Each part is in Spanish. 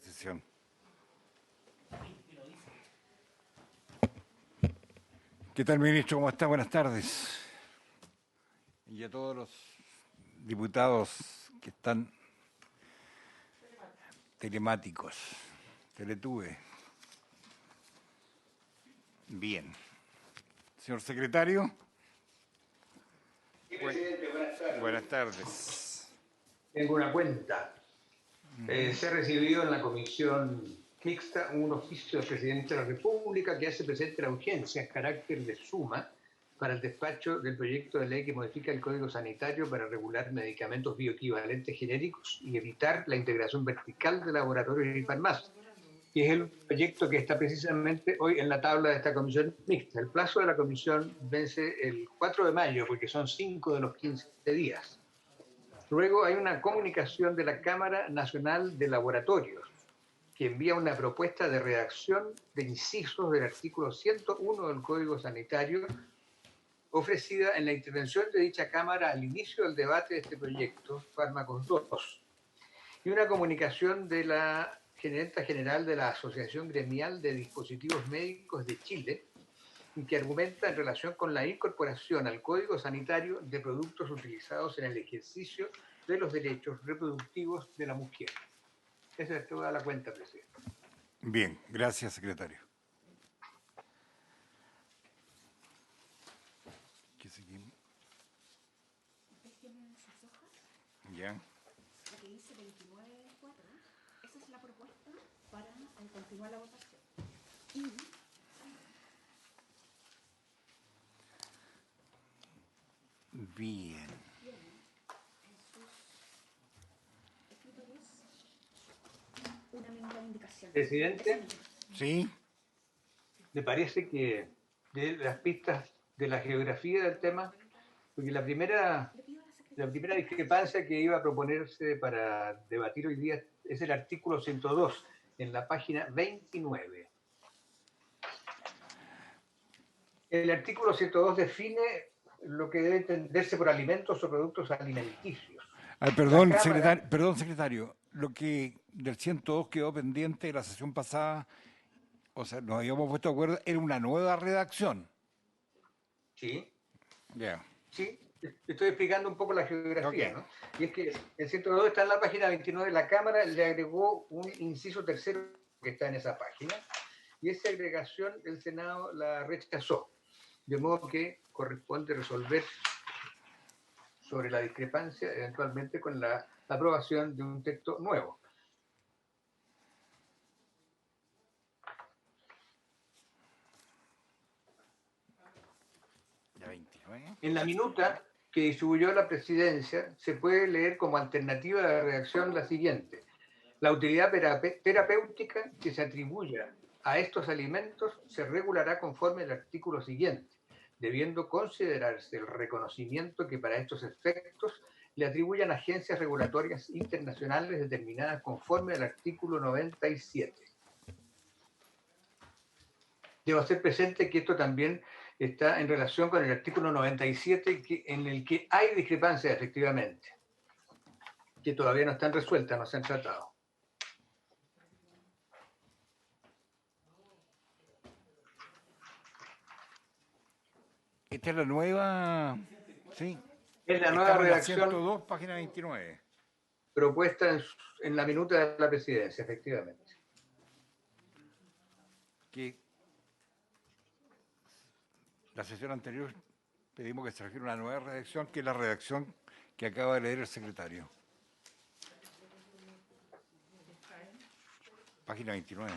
sesión. ¿Qué tal, ministro? ¿Cómo está? Buenas tardes. Y a todos los diputados que están telemáticos. Teletuve. Bien. Señor secretario. Sí, presidente, buenas tardes. Buenas tardes. Tengo una cuenta. Se ha recibido en la comisión mixta un oficio del presidente de la República que hace presente la urgencia en carácter de suma para el despacho del proyecto de ley que modifica el Código Sanitario para regular medicamentos bioequivalentes genéricos y evitar la integración vertical de laboratorios y farmacias. Y es el proyecto que está precisamente hoy en la tabla de esta comisión mixta. El plazo de la comisión vence el 4 de mayo, porque son 5 de los 15 días. Luego hay una comunicación de la Cámara Nacional de Laboratorios, que envía una propuesta de redacción de incisos del artículo 101 del Código Sanitario, ofrecida en la intervención de dicha Cámara al inicio del debate de este proyecto, Fármacos 2. Y una comunicación de la gerenta general de la Asociación Gremial de Dispositivos Médicos de Chile, que argumenta en relación con la incorporación al Código Sanitario de productos utilizados en el ejercicio de los derechos reproductivos de la mujer. Esa es toda la cuenta, presidente. Bien, gracias, secretario. ¿Qué seguimos? Ya. La que dice 29.4, esa es la propuesta para continuar la votación. Y Bien. en sus escritorios una minuta de indicación. Presidente, ¿Sí? ¿le parece que de las pistas de la geografía del tema? Porque la primera discrepancia que iba a proponerse para debatir hoy día es el artículo 102, en la página 29. El artículo 102 define lo que debe entenderse por alimentos o productos alimenticios. Perdón, secretario. Lo que del 102 quedó pendiente de la sesión pasada, o sea, nos habíamos puesto de acuerdo, era una nueva redacción. Sí. Ya. Sí, estoy explicando un poco la geografía, Okay. ¿no? Y es que el 102 está en la página 29, la Cámara le agregó un inciso tercero que está en esa página, y esa agregación el Senado la rechazó, de modo que corresponde resolver sobre la discrepancia eventualmente con la aprobación de un texto nuevo. Ya 29. En la minuta que distribuyó la presidencia se puede leer como alternativa de redacción la siguiente: la utilidad terapéutica que se atribuya a estos alimentos se regulará conforme al artículo siguiente, debiendo considerarse el reconocimiento que para estos efectos le atribuyan agencias regulatorias internacionales determinadas conforme al artículo 97. Debo hacer presente que esto también está en relación con el artículo 97, en el que hay discrepancias efectivamente, que todavía no están resueltas, no se han tratado. Esta es la nueva, sí. Es la nueva redacción 102, página 29. Propuesta en la minuta de la presidencia, efectivamente. Que la sesión anterior pedimos que se refiera una nueva redacción, que es la redacción que acaba de leer el secretario. Página 29.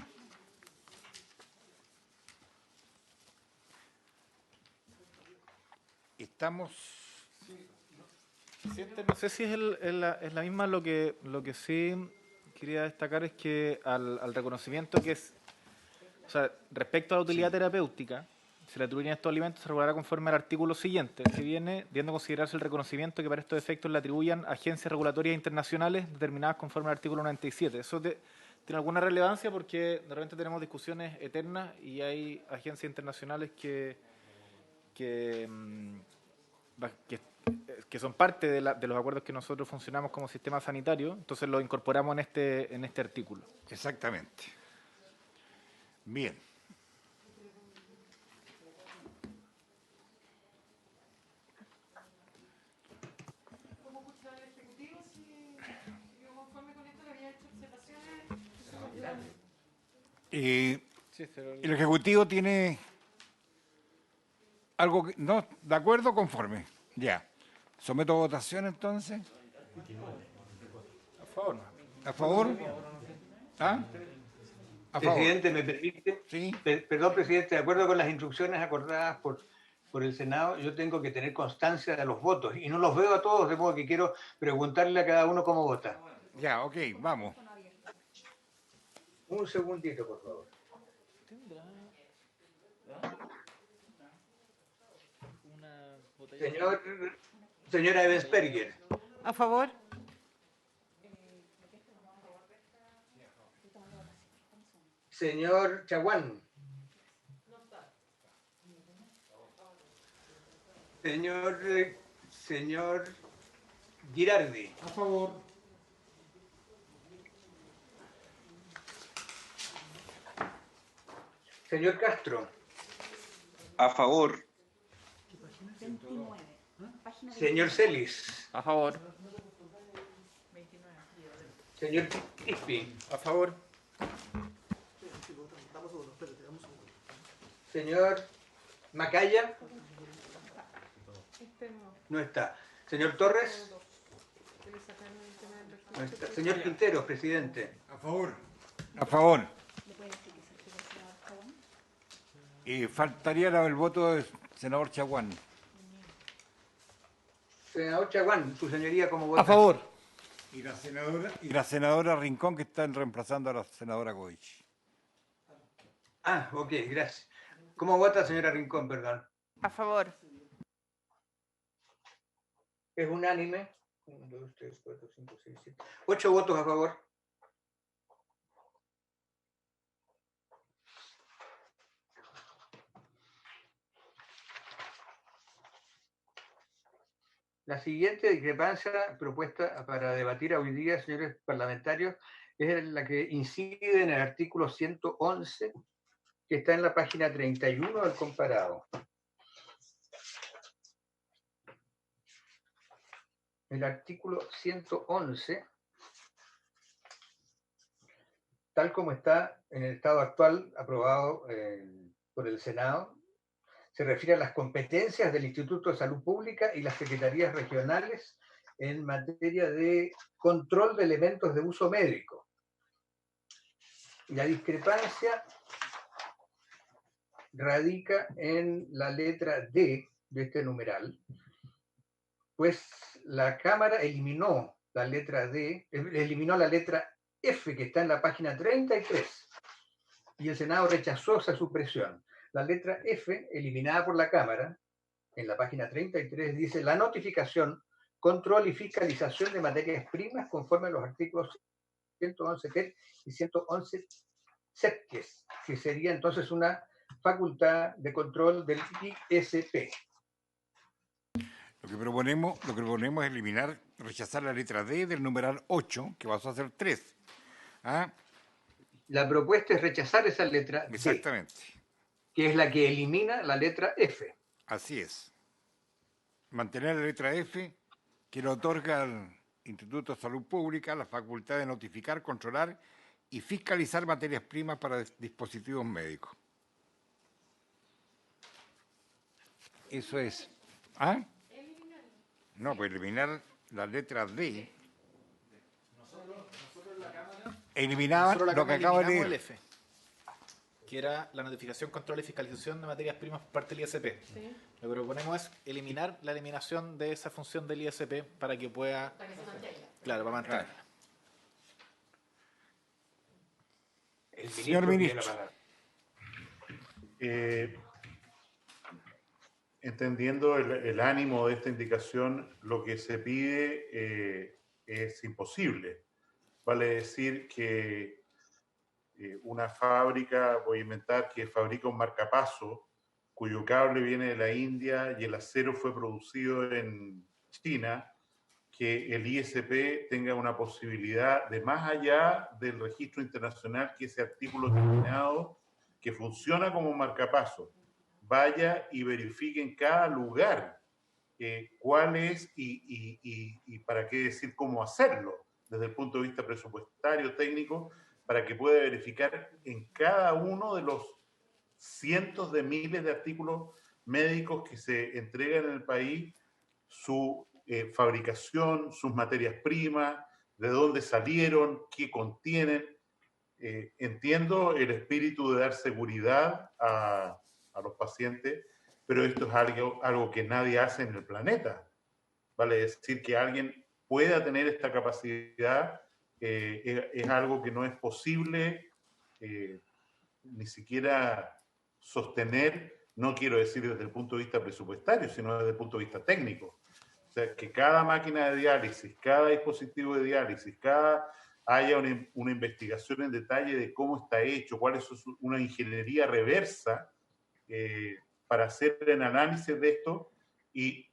Estamos... Presidente, no sé si es la misma. Lo que sí quería destacar es que al reconocimiento que es, o sea, respecto a la utilidad terapéutica, se le atribuyen estos alimentos, se regulará conforme al artículo siguiente, que viene, debiendo considerarse el reconocimiento que para estos efectos le atribuyan agencias regulatorias internacionales determinadas conforme al artículo 97. Eso tiene alguna relevancia porque de repente tenemos discusiones eternas y hay agencias internacionales que que son parte de los acuerdos que nosotros funcionamos como sistema sanitario, entonces lo incorporamos en este artículo. Exactamente. Bien. El Ejecutivo tiene algo que... No, ¿de acuerdo? Conforme. Ya. Someto a votación entonces. A favor. ¿A favor? ¿Ah? A favor. Presidente, ¿me permite? Sí. Perdón, presidente, de acuerdo con las instrucciones acordadas por el Senado, yo tengo que tener constancia de los votos y no los veo a todos, de modo que quiero preguntarle a cada uno cómo vota. Ya, ok, vamos. Un segundito, por favor. Señora Ebensperger. A favor. Señor Chaguán. Señor Girardi. A favor. Señor Castro. A favor. 29. Página Señor Celis. A favor. Señor Crispi. A favor. Señor Macaya. No está. Señor Torres. No está. Señor Quintero, presidente. A favor. A favor. ¿Le puede decir que se activa el senador Chaguán? Faltaría el voto del senador Chaguán. Senador Chaguán, su señoría, ¿cómo vota? A favor. Y la senadora Rincón, que está reemplazando a la senadora Goich. Ah, ok, gracias. ¿Cómo vota, señora Rincón, perdón? A favor. Es unánime. 1, 2, 3, 4, 5, 6, 7. 8 votos a favor. La siguiente discrepancia propuesta para debatir hoy día, señores parlamentarios, es la que incide en el artículo 111, que está en la página 31 del comparado. El artículo 111, tal como está en el estado actual aprobado por el Senado, se refiere a las competencias del Instituto de Salud Pública y las secretarías regionales en materia de control de elementos de uso médico. La discrepancia radica en la letra D de este numeral, pues la Cámara eliminó la letra D, eliminó la letra F que está en la página 33 y el Senado rechazó esa supresión. La letra F, eliminada por la Cámara, en la página 33, dice la notificación, control y fiscalización de materias primas conforme a los artículos 111 ter y 111 septies, que sería entonces una facultad de control del ISP. Lo que proponemos es eliminar, rechazar la letra D del numeral 8, que pasó a ser 3. ¿Ah? La propuesta es rechazar esa letra D, Exactamente. que es la que elimina la letra F. Así es. Mantener la letra F, que le otorga al Instituto de Salud Pública la facultad de notificar, controlar y fiscalizar materias primas para dispositivos médicos. Eso es. ¿Ah? No, pues eliminar la letra D. Eliminaban lo que acabo de leer. El F, que era la notificación, control y fiscalización de materias primas por parte del ISP. Sí. Lo que proponemos es eliminar la eliminación de esa función del ISP para que pueda... Para que se mantenga. Claro, para mantenerla. Señor ministro. Entendiendo el ánimo de esta indicación, lo que se pide es imposible. Vale decir que una fábrica, voy a inventar, que fabrica un marcapaso, cuyo cable viene de la India y el acero fue producido en China, que el ISP tenga una posibilidad de, más allá del registro internacional, que ese artículo terminado, que funciona como marcapaso, vaya y verifique en cada lugar cuál es y para qué decir cómo hacerlo, desde el punto de vista presupuestario, técnico, para que pueda verificar en cada uno de los cientos de miles de artículos médicos que se entregan en el país, su fabricación, sus materias primas, de dónde salieron, qué contienen. Entiendo el espíritu de dar seguridad a los pacientes, pero esto es algo que nadie hace en el planeta. Vale decir que alguien pueda tener esta capacidad es algo que no es posible ni siquiera sostener, no quiero decir desde el punto de vista presupuestario, sino desde el punto de vista técnico. O sea, que cada máquina de diálisis, cada dispositivo de diálisis, haya una investigación en detalle de cómo está hecho, cuál es una ingeniería reversa para hacer el análisis de esto y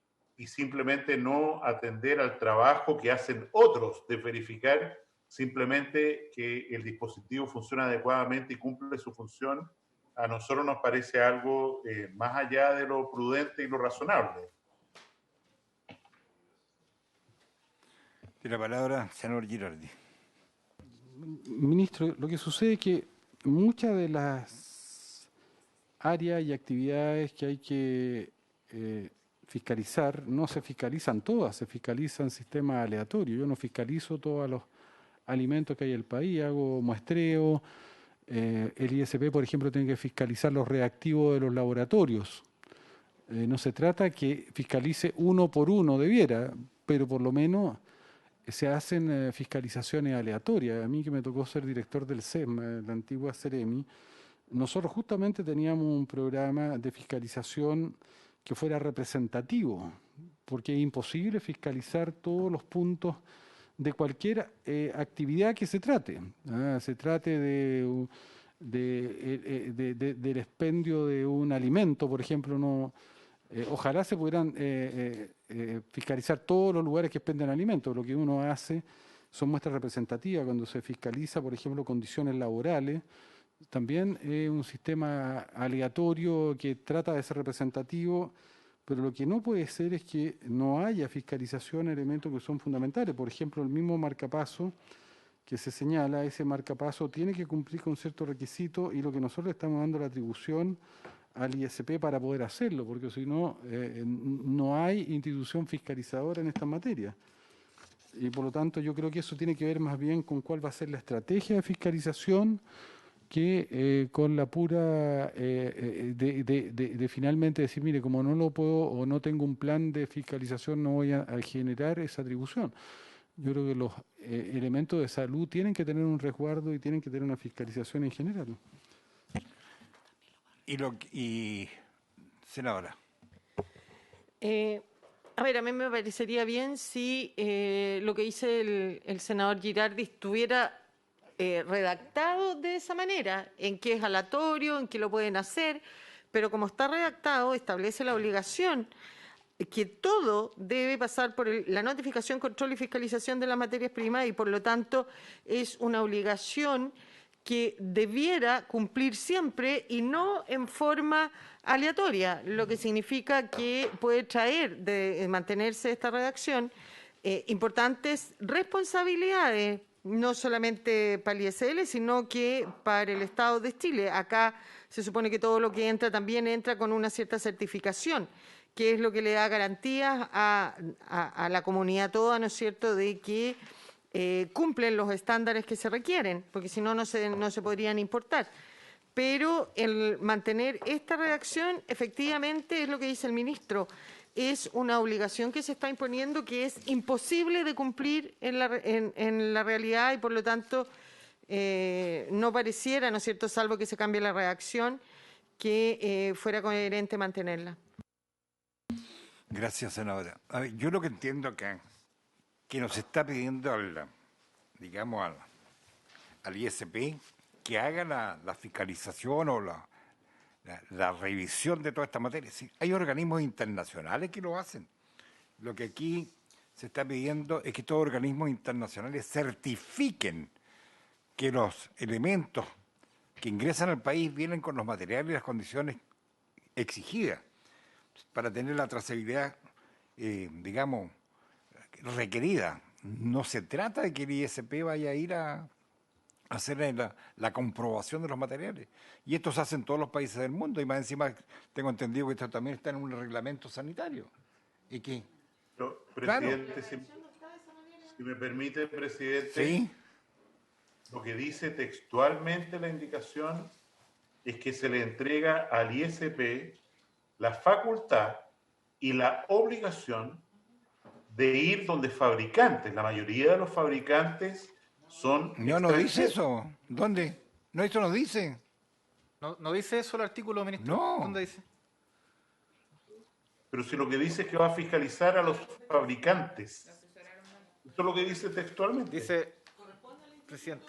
simplemente no atender al trabajo que hacen otros de verificar simplemente que el dispositivo funciona adecuadamente y cumple su función. A nosotros nos parece algo más allá de lo prudente y lo razonable. Tiene la palabra, senador Girardi. Ministro, lo que sucede es que muchas de las áreas y actividades que hay que fiscalizar, no se fiscalizan todas, se fiscalizan sistemas aleatorios. Yo no fiscalizo todos los alimentos que hay en el país, hago muestreo. El ISP, por ejemplo, tiene que fiscalizar los reactivos de los laboratorios. No se trata que fiscalice uno por uno, debiera, pero por lo menos se hacen fiscalizaciones aleatorias. A mí, que me tocó ser director del SEM, la antigua Ceremi, nosotros justamente teníamos un programa de fiscalización que fuera representativo, porque es imposible fiscalizar todos los puntos de cualquier actividad que se trate. Se trate del expendio de un alimento, por ejemplo, no. Ojalá se pudieran fiscalizar todos los lugares que expenden alimentos. Lo que uno hace son muestras representativas. Cuando se fiscaliza, por ejemplo, condiciones laborales, también es un sistema aleatorio que trata de ser representativo, pero lo que no puede ser es que no haya fiscalización de elementos que son fundamentales. Por ejemplo, el mismo marcapaso que se señala, ese marcapaso tiene que cumplir con ciertos requisitos y lo que nosotros le estamos dando la atribución al ISP para poder hacerlo, porque si no, no hay institución fiscalizadora en esta materia. Y por lo tanto, yo creo que eso tiene que ver más bien con cuál va a ser la estrategia de fiscalización que con la pura de finalmente decir, mire, como no lo puedo o no tengo un plan de fiscalización, no voy a generar esa atribución. Yo creo que los elementos de salud tienen que tener un resguardo y tienen que tener una fiscalización en general. Senadora. A ver, a mí me parecería bien si lo que dice el senador Girardi estuviera redactado de esa manera, en que es aleatorio, en que lo pueden hacer, pero como está redactado, establece la obligación que todo debe pasar por la notificación, control y fiscalización de las materias primas y por lo tanto es una obligación que debiera cumplir siempre y no en forma aleatoria, lo que significa que puede traer, de mantenerse esta redacción, importantes responsabilidades, no solamente para el ISL, sino que para el Estado de Chile. Acá se supone que todo lo que entra también entra con una cierta certificación, que es lo que le da garantías a la comunidad toda, ¿no es cierto?, de que cumplen los estándares que se requieren, porque si no, no se podrían importar. Pero el mantener esta redacción, efectivamente, es lo que dice el ministro, es una obligación que se está imponiendo que es imposible de cumplir en la realidad y, por lo tanto, no pareciera, ¿no es cierto?, salvo que se cambie la redacción, que fuera coherente mantenerla. Gracias, senadora. A ver, yo lo que entiendo acá, que nos está pidiendo al ISP que haga la fiscalización o la revisión de toda esta materia. Sí, hay organismos internacionales que lo hacen. Lo que aquí se está pidiendo es que todos los organismos internacionales certifiquen que los elementos que ingresan al país vienen con los materiales y las condiciones exigidas para tener la trazabilidad, digamos, requerida. No se trata de que el ISP vaya a ir a hacer la comprobación de los materiales. Y esto se hace en todos los países del mundo. Y más encima tengo entendido que esto también está en un reglamento sanitario. Y que, Pero, presidente, claro, si me permite, presidente, ¿sí? Lo que dice textualmente la indicación es que se le entrega al ISP la facultad y la obligación de ir donde fabricantes. La mayoría de los fabricantes son no dice eso. ¿Dónde? No, esto no dice. ¿No dice eso el artículo, ministro? No. ¿Dónde dice? Pero si lo que dice es que va a fiscalizar a los fabricantes. Esto es lo que dice textualmente. Dice, presidente.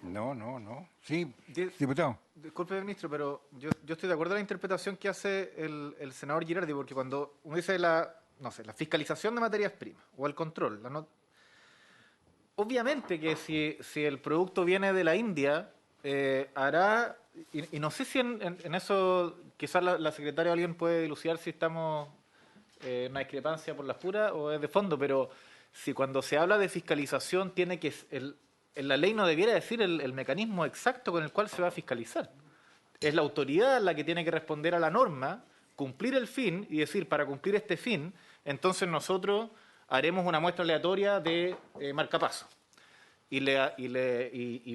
No. Sí, diputado. Disculpe, ministro, pero yo estoy de acuerdo en la interpretación que hace el senador Girardi, porque cuando uno dice la fiscalización de materias primas o el control, obviamente que si el producto viene de la India, hará, y no sé si en eso quizás la secretaria o alguien puede dilucidar si estamos en una discrepancia por las puras o es de fondo, pero si cuando se habla de fiscalización tiene que... En la ley no debiera decir el mecanismo exacto con el cual se va a fiscalizar. Es la autoridad la que tiene que responder a la norma, cumplir el fin y decir, para cumplir este fin, entonces nosotros haremos una muestra aleatoria de marcapaso. Y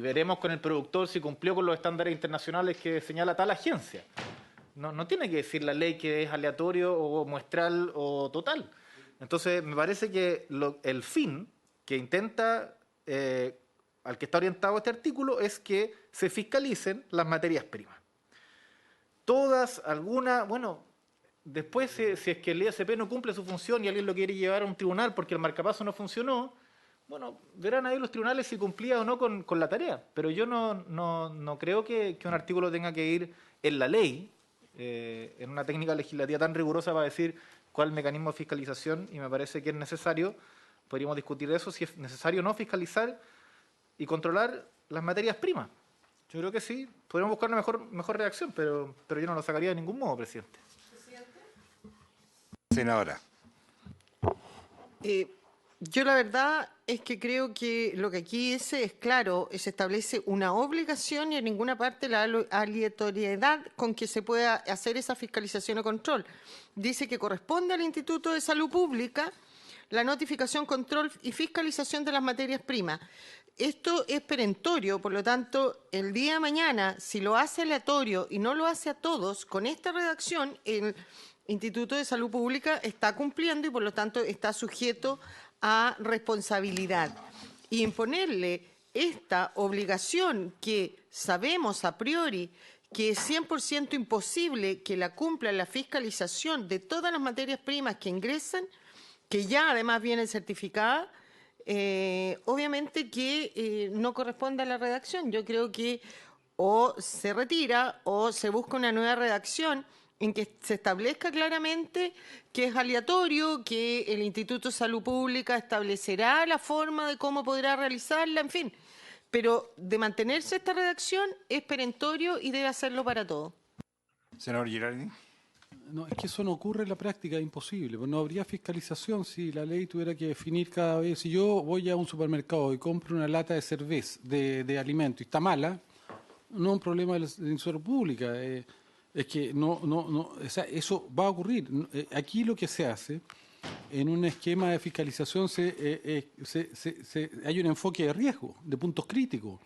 veremos con el productor si cumplió con los estándares internacionales que señala tal agencia. No tiene que decir la ley que es aleatorio o muestral o total. Entonces, me parece que el fin que intenta... al que está orientado este artículo es que se fiscalicen las materias primas. Todas, algunas, bueno, después si es que el ISP no cumple su función y alguien lo quiere llevar a un tribunal porque el marcapaso no funcionó, bueno, verán ahí los tribunales si cumplía o no con la tarea. Pero yo no creo que un artículo tenga que ir en la ley, en una técnica legislativa tan rigurosa para decir cuál mecanismo de fiscalización, y me parece que es necesario, podríamos discutir eso, si es necesario o no fiscalizar y controlar las materias primas. Yo creo que sí, podríamos buscar una mejor redacción, pero yo no lo sacaría de ningún modo, presidente. Senadora. Yo la verdad es que creo que lo que aquí dice es claro, se establece una obligación y en ninguna parte la aleatoriedad con que se pueda hacer esa fiscalización o control. Dice que corresponde al Instituto de Salud Pública la notificación, control y fiscalización de las materias primas. Esto es perentorio, por lo tanto, el día de mañana, si lo hace aleatorio y no lo hace a todos, con esta redacción, el Instituto de Salud Pública está cumpliendo y, por lo tanto, está sujeto a responsabilidad. Y imponerle esta obligación que sabemos a priori que es 100% imposible que la cumpla la fiscalización de todas las materias primas que ingresan, que ya además vienen certificadas, obviamente que no corresponde a la redacción. Yo creo que o se retira o se busca una nueva redacción en que se establezca claramente que es aleatorio, que el Instituto de Salud Pública establecerá la forma de cómo podrá realizarla, en fin. Pero de mantenerse esta redacción es perentorio y debe hacerlo para todo. Senador Girardi. No, es que eso no ocurre en la práctica, es imposible. Pues no habría fiscalización si la ley tuviera que definir cada vez. Si yo voy a un supermercado y compro una lata de cerveza, de alimento, y está mala, no es un problema de la salud pública. Es que o sea, eso va a ocurrir. Aquí lo que se hace, en un esquema de fiscalización, hay un enfoque de riesgo, de puntos críticos.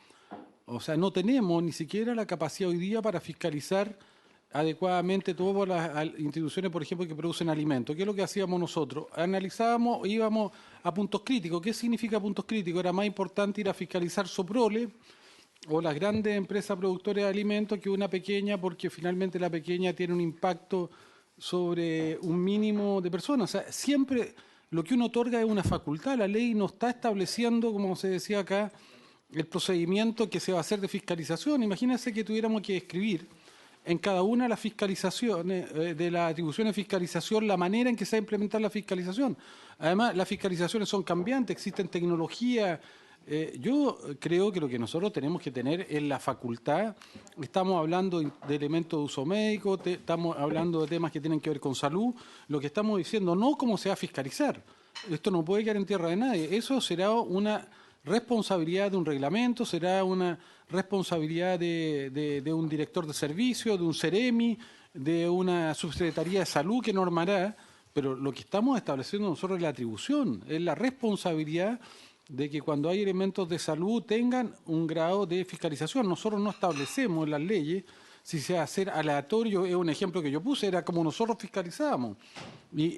O sea, no tenemos ni siquiera la capacidad hoy día para fiscalizar adecuadamente todas las instituciones, por ejemplo, que producen alimentos. ¿Qué es lo que hacíamos nosotros? Analizábamos, íbamos a puntos críticos. ¿Qué significa puntos críticos? Era más importante ir a fiscalizar Soprole o las grandes empresas productoras de alimentos que una pequeña, porque finalmente la pequeña tiene un impacto sobre un mínimo de personas. O sea, siempre lo que uno otorga es una facultad. La ley no está estableciendo, como se decía acá, el procedimiento que se va a hacer de fiscalización. Imagínense que tuviéramos que escribir en cada una de las fiscalizaciones, de las atribuciones de fiscalización, la manera en que se va a implementar la fiscalización. Además, las fiscalizaciones son cambiantes, existen tecnologías. Yo creo que lo que nosotros tenemos que tener es la facultad. Estamos hablando de elementos de uso médico, estamos hablando de temas que tienen que ver con salud. Lo que estamos diciendo, no cómo se va a fiscalizar. Esto no puede quedar en tierra de nadie. Eso será una responsabilidad de un reglamento, será una responsabilidad de un director de servicio, de un CEREMI, de una subsecretaría de salud que normará, pero lo que estamos estableciendo nosotros es la atribución, es la responsabilidad de que cuando hay elementos de salud tengan un grado de fiscalización. Nosotros no establecemos en las leyes si se va a hacer aleatorio, es un ejemplo que yo puse, era como nosotros fiscalizábamos. Y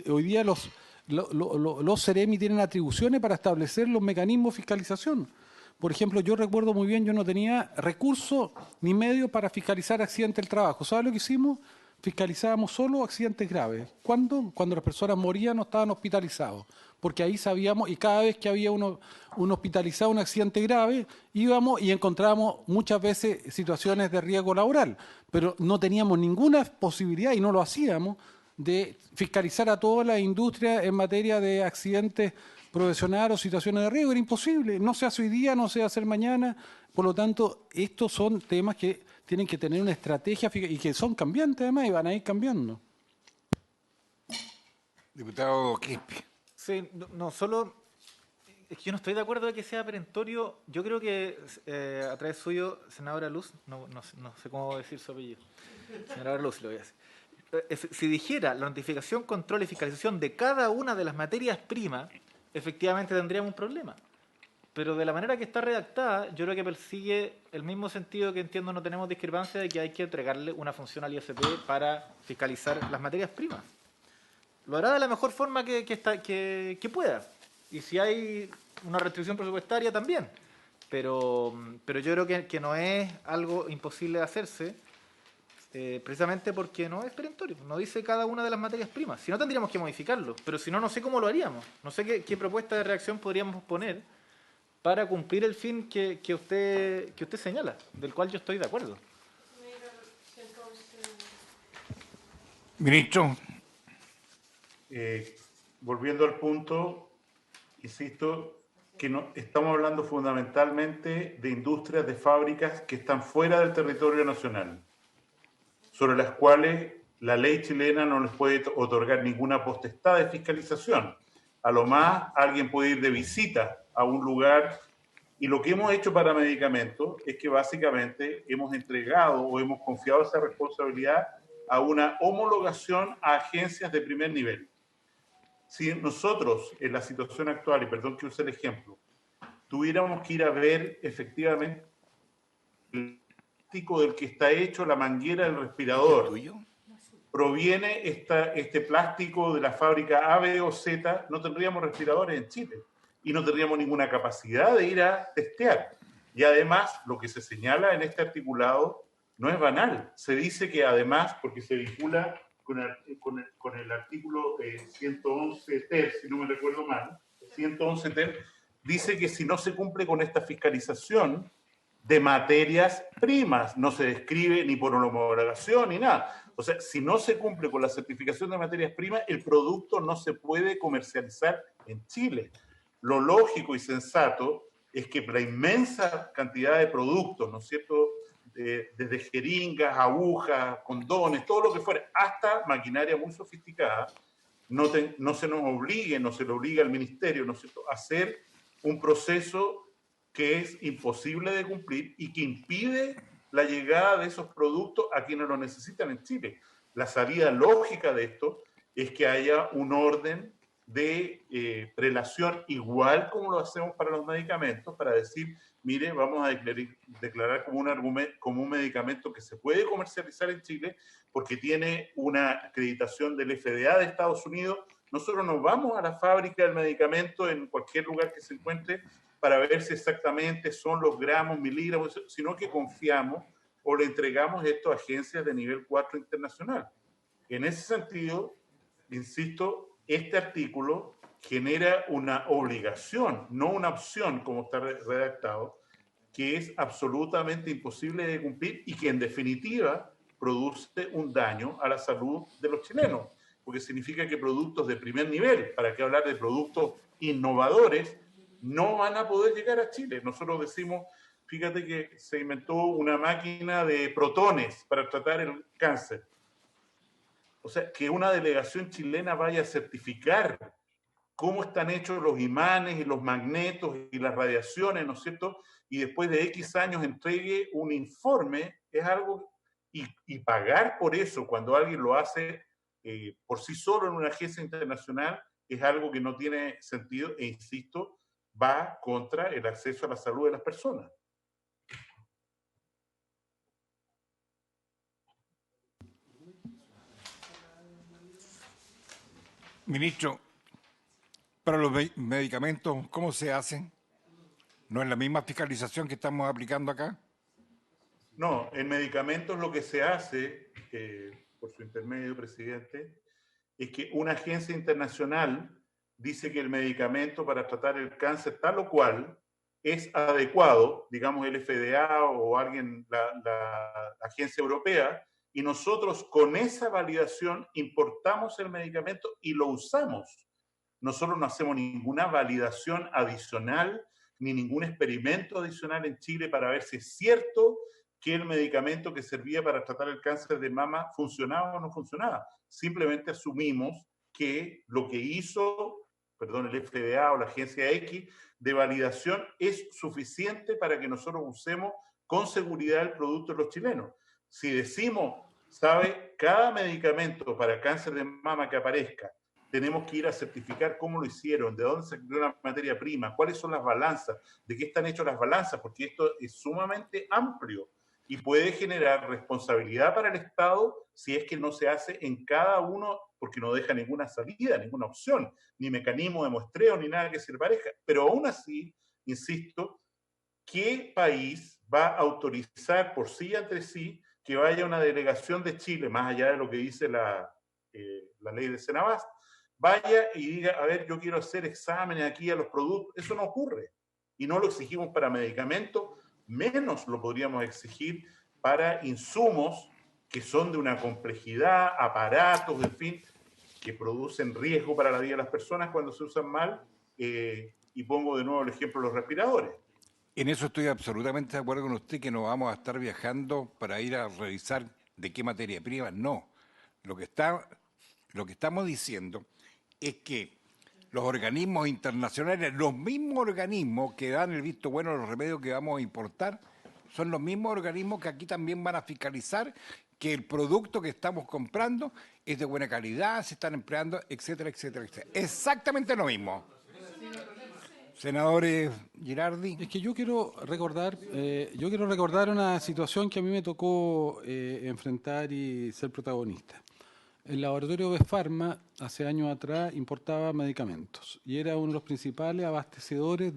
hoy día los CEREMI tienen atribuciones para establecer los mecanismos de fiscalización. Por ejemplo, yo recuerdo muy bien, yo no tenía recursos ni medios para fiscalizar accidentes del trabajo. ¿Sabe lo que hicimos? Fiscalizábamos solo accidentes graves. ¿Cuándo? Cuando las personas morían o estaban hospitalizados. Porque ahí sabíamos, y cada vez que había un hospitalizado, un accidente grave, íbamos y encontrábamos muchas veces situaciones de riesgo laboral. Pero no teníamos ninguna posibilidad, y no lo hacíamos, de fiscalizar a toda la industria en materia de accidentes profesionales o situaciones de riesgo. Era imposible. No se hace hoy día, no se va a hacer mañana. Por lo tanto, estos son temas que tienen que tener una estrategia y que son cambiantes además y van a ir cambiando. Diputado Quispe. Sí, no solo... Es que yo no estoy de acuerdo de que sea perentorio. Yo creo que a través suyo, senadora Luz, no sé cómo decir su apellido. Senadora Luz, lo voy a decir. Si dijera la notificación, control y fiscalización de cada una de las materias primas, efectivamente tendríamos un problema. Pero de la manera que está redactada, yo creo que persigue el mismo sentido que entiendo no tenemos discrepancia de que hay que entregarle una función al ISP para fiscalizar las materias primas. Lo hará de la mejor forma que pueda. Y si hay una restricción presupuestaria, también. Pero yo creo que no es algo imposible de hacerse, precisamente porque no es perentorio. No dice cada una de las materias primas. Si no, tendríamos que modificarlo. Pero si no, no sé cómo lo haríamos. No sé qué propuesta de reacción podríamos poner para cumplir el fin que usted señala, del cual yo estoy de acuerdo. Ministro. Volviendo al punto, insisto, que no, estamos hablando fundamentalmente de industrias, de fábricas que están fuera del territorio nacional, sobre las cuales la ley chilena no les puede otorgar ninguna potestad de fiscalización. A lo más, alguien puede ir de visita a un lugar, y lo que hemos hecho para medicamentos es que básicamente hemos entregado o hemos confiado esa responsabilidad a una homologación a agencias de primer nivel. Si nosotros, en la situación actual, y perdón que use el ejemplo, tuviéramos que ir a ver efectivamente el plástico del que está hecho la manguera del respirador, proviene este plástico de la fábrica A, B o Z, no tendríamos respiradores en Chile y no tendríamos ninguna capacidad de ir a testear. Y además, lo que se señala en este articulado no es banal. Se dice que además, porque se vincula con el artículo 111 ter, si no me recuerdo mal, 111 ter, dice que si no se cumple con esta fiscalización de materias primas, no se describe ni por homologación ni nada. O sea, si no se cumple con la certificación de materias primas, el producto no se puede comercializar en Chile. Lo lógico y sensato es que la inmensa cantidad de productos, ¿no es cierto?, desde jeringas, agujas, condones, todo lo que fuera, hasta maquinaria muy sofisticada, no se nos obligue, no se le obliga al ministerio, ¿no es cierto?, a hacer un proceso que es imposible de cumplir y que impide la llegada de esos productos a quienes lo necesitan en Chile. La salida lógica de esto es que haya un orden de prelación igual como lo hacemos para los medicamentos, para decir, mire, vamos a declarar como un medicamento que se puede comercializar en Chile porque tiene una acreditación del FDA de Estados Unidos. Nosotros nos vamos a la fábrica del medicamento en cualquier lugar que se encuentre para ver si exactamente son los gramos, miligramos, sino que confiamos o le entregamos esto a agencias de nivel 4 internacional. En ese sentido, insisto, este artículo genera una obligación, no una opción como está redactado, que es absolutamente imposible de cumplir y que en definitiva produce un daño a la salud de los chilenos, porque significa que productos de primer nivel, para qué hablar de productos innovadores, no van a poder llegar a Chile. Nosotros decimos, fíjate que se inventó una máquina de protones para tratar el cáncer. O sea, que una delegación chilena vaya a certificar cómo están hechos los imanes y los magnetos y las radiaciones, ¿no es cierto? Y después de X años entregue un informe, es algo, y pagar por eso cuando alguien lo hace por sí solo en una agencia internacional, es algo que no tiene sentido e, insisto, va contra el acceso a la salud de las personas. Ministro, para los medicamentos, ¿cómo se hacen? ¿No es la misma fiscalización que estamos aplicando acá? No, en medicamentos lo que se hace, por su intermedio, presidente, es que una agencia internacional dice que el medicamento para tratar el cáncer tal o cual es adecuado, digamos el FDA o alguien, la agencia europea, y nosotros con esa validación importamos el medicamento y lo usamos. Nosotros no hacemos ninguna validación adicional ni ningún experimento adicional en Chile para ver si es cierto que el medicamento que servía para tratar el cáncer de mama funcionaba o no funcionaba. Simplemente asumimos que lo que hizo, perdón, el FDA o la agencia X de validación es suficiente para que nosotros usemos con seguridad el producto de los chilenos. Si decimos, ¿sabe? Cada medicamento para cáncer de mama que aparezca, tenemos que ir a certificar cómo lo hicieron, de dónde se creó la materia prima, cuáles son las balanzas, de qué están hechas las balanzas, porque esto es sumamente amplio y puede generar responsabilidad para el Estado si es que no se hace en cada uno, porque no deja ninguna salida, ninguna opción, ni mecanismo de muestreo, ni nada que se le parezca. Pero aún así, insisto, ¿qué país va a autorizar por sí entre sí que vaya una delegación de Chile, más allá de lo que dice la ley de Senabast, vaya y diga, a ver, yo quiero hacer exámenes aquí a los productos? Eso no ocurre. Y no lo exigimos para medicamentos, menos lo podríamos exigir para insumos que son de una complejidad, aparatos, en fin, que producen riesgo para la vida de las personas cuando se usan mal. Y pongo de nuevo el ejemplo de los respiradores. En eso estoy absolutamente de acuerdo con usted, que no vamos a estar viajando para ir a revisar de qué materia prima. No. Lo que estamos diciendo es que los organismos internacionales, los mismos organismos que dan el visto bueno a los remedios que vamos a importar, son los mismos organismos que aquí también van a fiscalizar que el producto que estamos comprando es de buena calidad, se están empleando, etcétera, etcétera, etcétera. Exactamente lo mismo. Senadores Girardi. Es que yo quiero recordar una situación que a mí me tocó enfrentar y ser protagonista. El laboratorio Bepharma, hace años atrás, importaba medicamentos y era uno de los principales abastecedores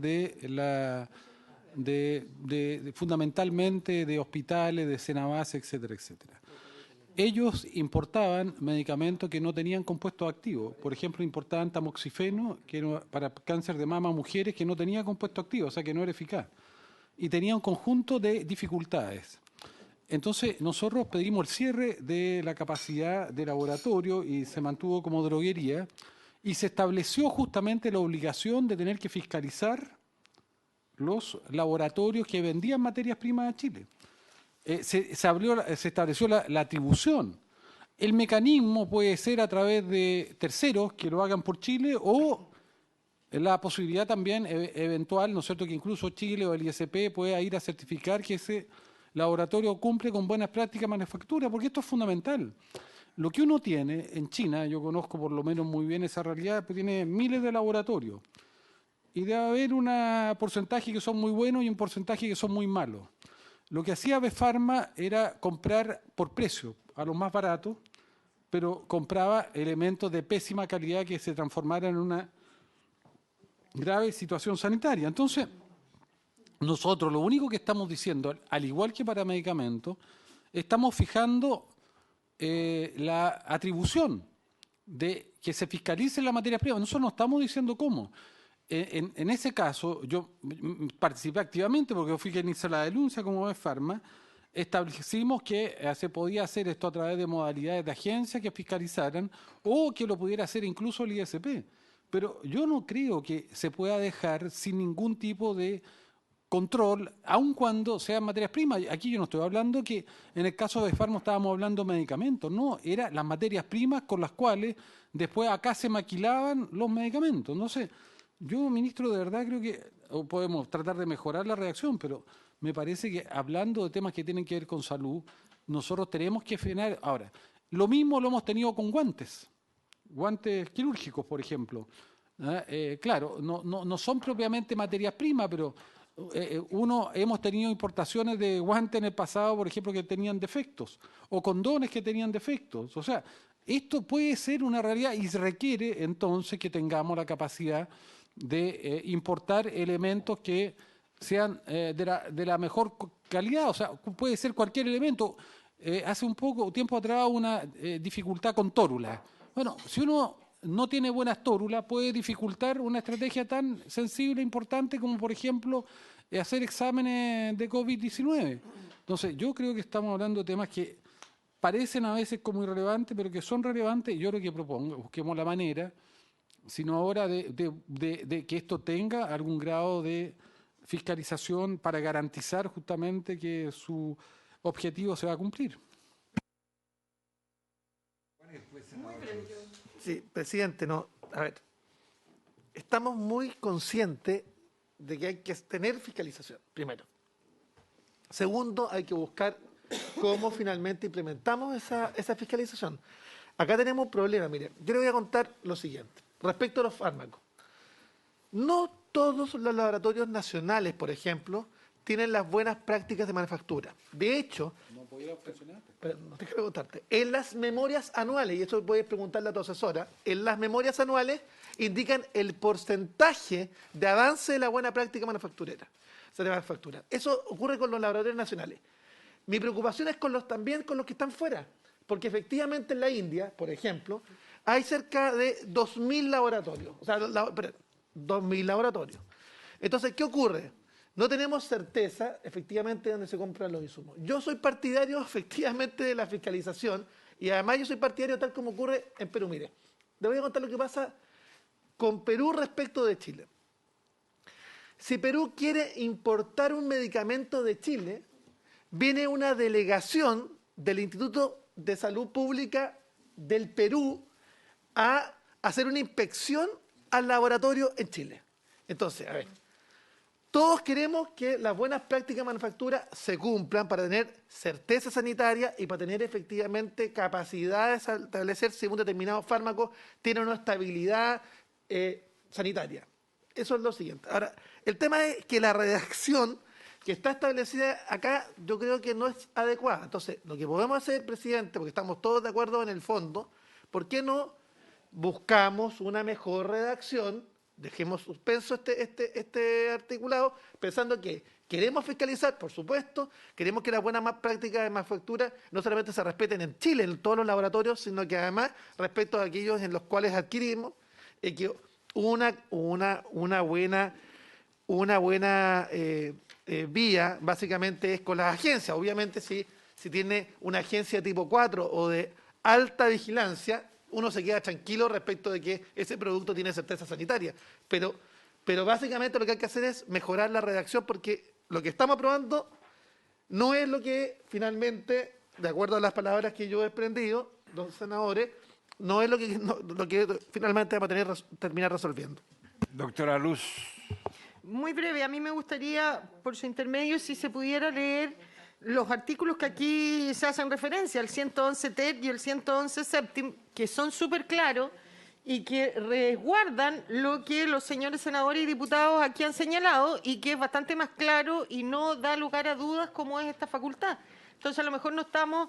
fundamentalmente de hospitales, de Senabast, etcétera, etcétera. Ellos importaban medicamentos que no tenían compuestos activos. Por ejemplo, importaban tamoxifeno, que era para cáncer de mama a mujeres, que no tenía compuesto activo, o sea que no era eficaz. Y tenía un conjunto de dificultades. Entonces, nosotros pedimos el cierre de la capacidad de laboratorio y se mantuvo como droguería, y se estableció justamente la obligación de tener que fiscalizar los laboratorios que vendían materias primas a Chile. Se estableció la atribución. El mecanismo puede ser a través de terceros que lo hagan por Chile o la posibilidad también eventual, ¿no es cierto?, que incluso Chile o el ISP pueda ir a certificar que ese laboratorio cumple con buenas prácticas de manufactura, porque esto es fundamental. Lo que uno tiene en China, yo conozco por lo menos muy bien esa realidad, pues tiene miles de laboratorios y debe haber un porcentaje que son muy buenos y un porcentaje que son muy malos. Lo que hacía Bepharma era comprar por precio a los más baratos, pero compraba elementos de pésima calidad que se transformaran en una grave situación sanitaria. Entonces, nosotros lo único que estamos diciendo, al igual que para medicamentos, estamos fijando la atribución de que se fiscalice la materia prima. Nosotros no estamos diciendo cómo. En ese caso, yo participé activamente porque yo fui quien hizo la denuncia como Bepharma, establecimos que se podía hacer esto a través de modalidades de agencias que fiscalizaran o que lo pudiera hacer incluso el ISP. Pero yo no creo que se pueda dejar sin ningún tipo de control, aun cuando sean materias primas. Aquí yo no estoy hablando que en el caso de Farmo estábamos hablando de medicamentos, no, eran las materias primas con las cuales después acá se maquilaban los medicamentos. No sé, yo, ministro, de verdad creo que podemos tratar de mejorar la redacción, pero me parece que hablando de temas que tienen que ver con salud, nosotros tenemos que frenar. Ahora, lo mismo lo hemos tenido con guantes quirúrgicos, por ejemplo. Claro, no son propiamente materias primas, pero hemos tenido importaciones de guantes en el pasado, por ejemplo, que tenían defectos, o condones que tenían defectos. O sea, esto puede ser una realidad y se requiere entonces que tengamos la capacidad de importar elementos que sean de la mejor calidad. O sea, puede ser cualquier elemento. Hace un tiempo atrás, una dificultad con tórulas. Bueno, si uno no tiene buenas tórulas, puede dificultar una estrategia tan sensible e importante como, por ejemplo, hacer exámenes de COVID-19. Entonces, yo creo que estamos hablando de temas que parecen a veces como irrelevantes, pero que son relevantes. Yo lo que propongo, busquemos la manera, sino ahora de que esto tenga algún grado de fiscalización para garantizar justamente que su objetivo se va a cumplir. Sí, presidente, no. A ver, estamos muy conscientes de que hay que tener fiscalización, primero. Segundo, hay que buscar cómo finalmente implementamos esa fiscalización. Acá tenemos un problema, mire, yo le voy a contar lo siguiente. Respecto a los fármacos, no todos los laboratorios nacionales, por ejemplo, tienen las buenas prácticas de manufactura. De hecho, pero no te quiero contarte, en las memorias anuales, y eso puedes preguntarle a tu asesora, en las memorias anuales indican el porcentaje de avance de la buena práctica manufacturera. O sea, de manufactura. Eso ocurre con los laboratorios nacionales. Mi preocupación es también con los que están fuera, porque efectivamente en la India, por ejemplo, hay cerca de 2.000 laboratorios. O sea, 2.000 laboratorios. Entonces, ¿qué ocurre? No tenemos certeza, efectivamente, de dónde se compran los insumos. Yo soy partidario, efectivamente, de la fiscalización y además yo soy partidario tal como ocurre en Perú. Mire, le voy a contar lo que pasa con Perú respecto de Chile. Si Perú quiere importar un medicamento de Chile, viene una delegación del Instituto de Salud Pública del Perú a hacer una inspección al laboratorio en Chile. Entonces, a ver, todos queremos que las buenas prácticas de manufactura se cumplan para tener certeza sanitaria y para tener efectivamente capacidad de establecer si un determinado fármaco tiene una estabilidad sanitaria. Eso es lo siguiente. Ahora, el tema es que la redacción que está establecida acá yo creo que no es adecuada. Entonces, lo que podemos hacer, presidente, porque estamos todos de acuerdo en el fondo, ¿por qué no buscamos una mejor redacción? Dejemos suspenso este articulado, pensando que queremos fiscalizar, por supuesto, queremos que las buenas prácticas de manufactura no solamente se respeten en Chile, en todos los laboratorios, sino que además respecto a aquellos en los cuales adquirimos, que una buena vía básicamente es con las agencias. Obviamente si tiene una agencia tipo 4 o de alta vigilancia, uno se queda tranquilo respecto de que ese producto tiene certeza sanitaria. Pero básicamente lo que hay que hacer es mejorar la redacción porque lo que estamos aprobando no es lo que finalmente, de acuerdo a las palabras que yo he desprendido, los senadores, no es lo que finalmente vamos a terminar resolviendo. Doctora Luz. Muy breve, a mí me gustaría, por su intermedio, si se pudiera leer los artículos que aquí se hacen referencia, el 111 ter y el 111 séptim, que son súper claros y que resguardan lo que los señores senadores y diputados aquí han señalado y que es bastante más claro y no da lugar a dudas como es esta facultad. Entonces, a lo mejor no estamos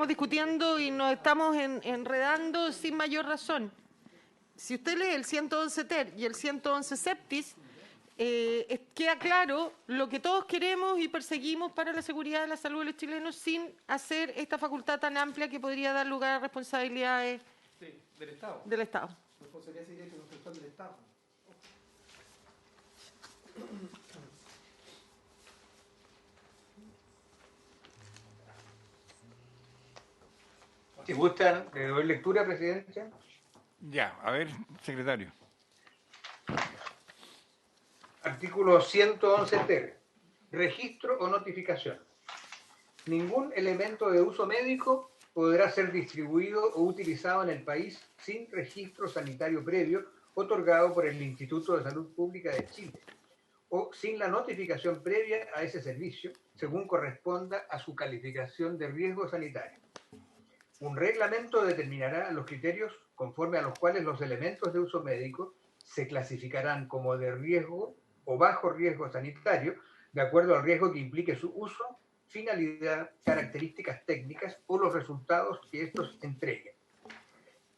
discutiendo y nos estamos enredando sin mayor razón. Si usted lee el 111 ter y el 111 septis, queda claro lo que todos queremos y perseguimos para la seguridad de la salud de los chilenos sin hacer esta facultad tan amplia que podría dar lugar a responsabilidades del Estado. Responsabilidades directas del Estado. Si gustan, le doy lectura, presidente. Ya, a ver, secretario. Artículo 111 ter. Registro o notificación. Ningún elemento de uso médico podrá ser distribuido o utilizado en el país sin registro sanitario previo otorgado por el Instituto de Salud Pública de Chile o sin la notificación previa a ese servicio, según corresponda a su calificación de riesgo sanitario. Un reglamento determinará los criterios conforme a los cuales los elementos de uso médico se clasificarán como de riesgo o bajo riesgo sanitario, de acuerdo al riesgo que implique su uso, finalidad, características técnicas o los resultados que estos entreguen.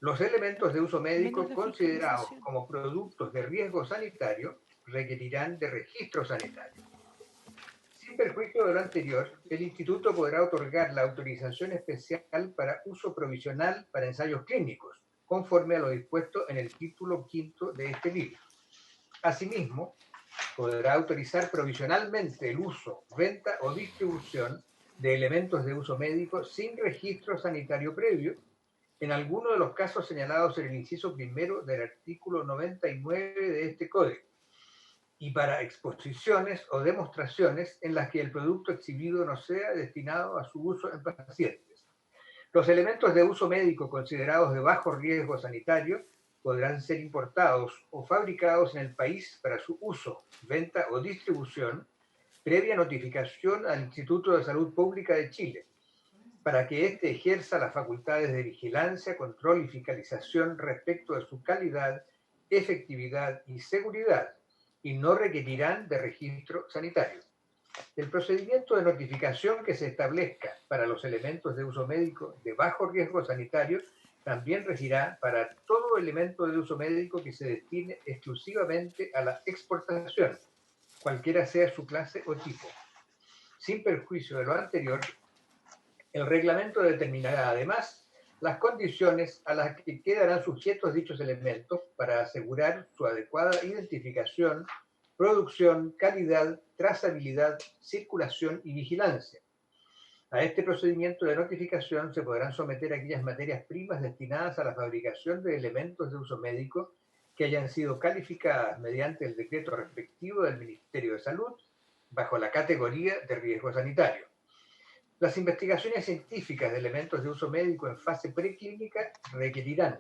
Los elementos de uso médico considerados como productos de riesgo sanitario requerirán de registro sanitario. Sin perjuicio de lo anterior, el Instituto podrá otorgar la autorización especial para uso provisional para ensayos clínicos, conforme a lo dispuesto en el título quinto de este libro. Asimismo, podrá autorizar provisionalmente el uso, venta o distribución de elementos de uso médico sin registro sanitario previo, en alguno de los casos señalados en el inciso primero del artículo 99 de este Código, y para exposiciones o demostraciones en las que el producto exhibido no sea destinado a su uso en pacientes. Los elementos de uso médico considerados de bajo riesgo sanitario podrán ser importados o fabricados en el país para su uso, venta o distribución, previa notificación al Instituto de Salud Pública de Chile, para que éste ejerza las facultades de vigilancia, control y fiscalización respecto de su calidad, efectividad y seguridad, y no requerirán de registro sanitario. El procedimiento de notificación que se establezca para los elementos de uso médico de bajo riesgo sanitario también regirá para todo elemento de uso médico que se destine exclusivamente a la exportación, cualquiera sea su clase o tipo. Sin perjuicio de lo anterior, el reglamento determinará además las condiciones a las que quedarán sujetos dichos elementos para asegurar su adecuada identificación, producción, calidad, trazabilidad, circulación y vigilancia. A este procedimiento de notificación se podrán someter aquellas materias primas destinadas a la fabricación de elementos de uso médico que hayan sido calificadas mediante el decreto respectivo del Ministerio de Salud bajo la categoría de riesgo sanitario. Las investigaciones científicas de elementos de uso médico en fase preclínica requerirán,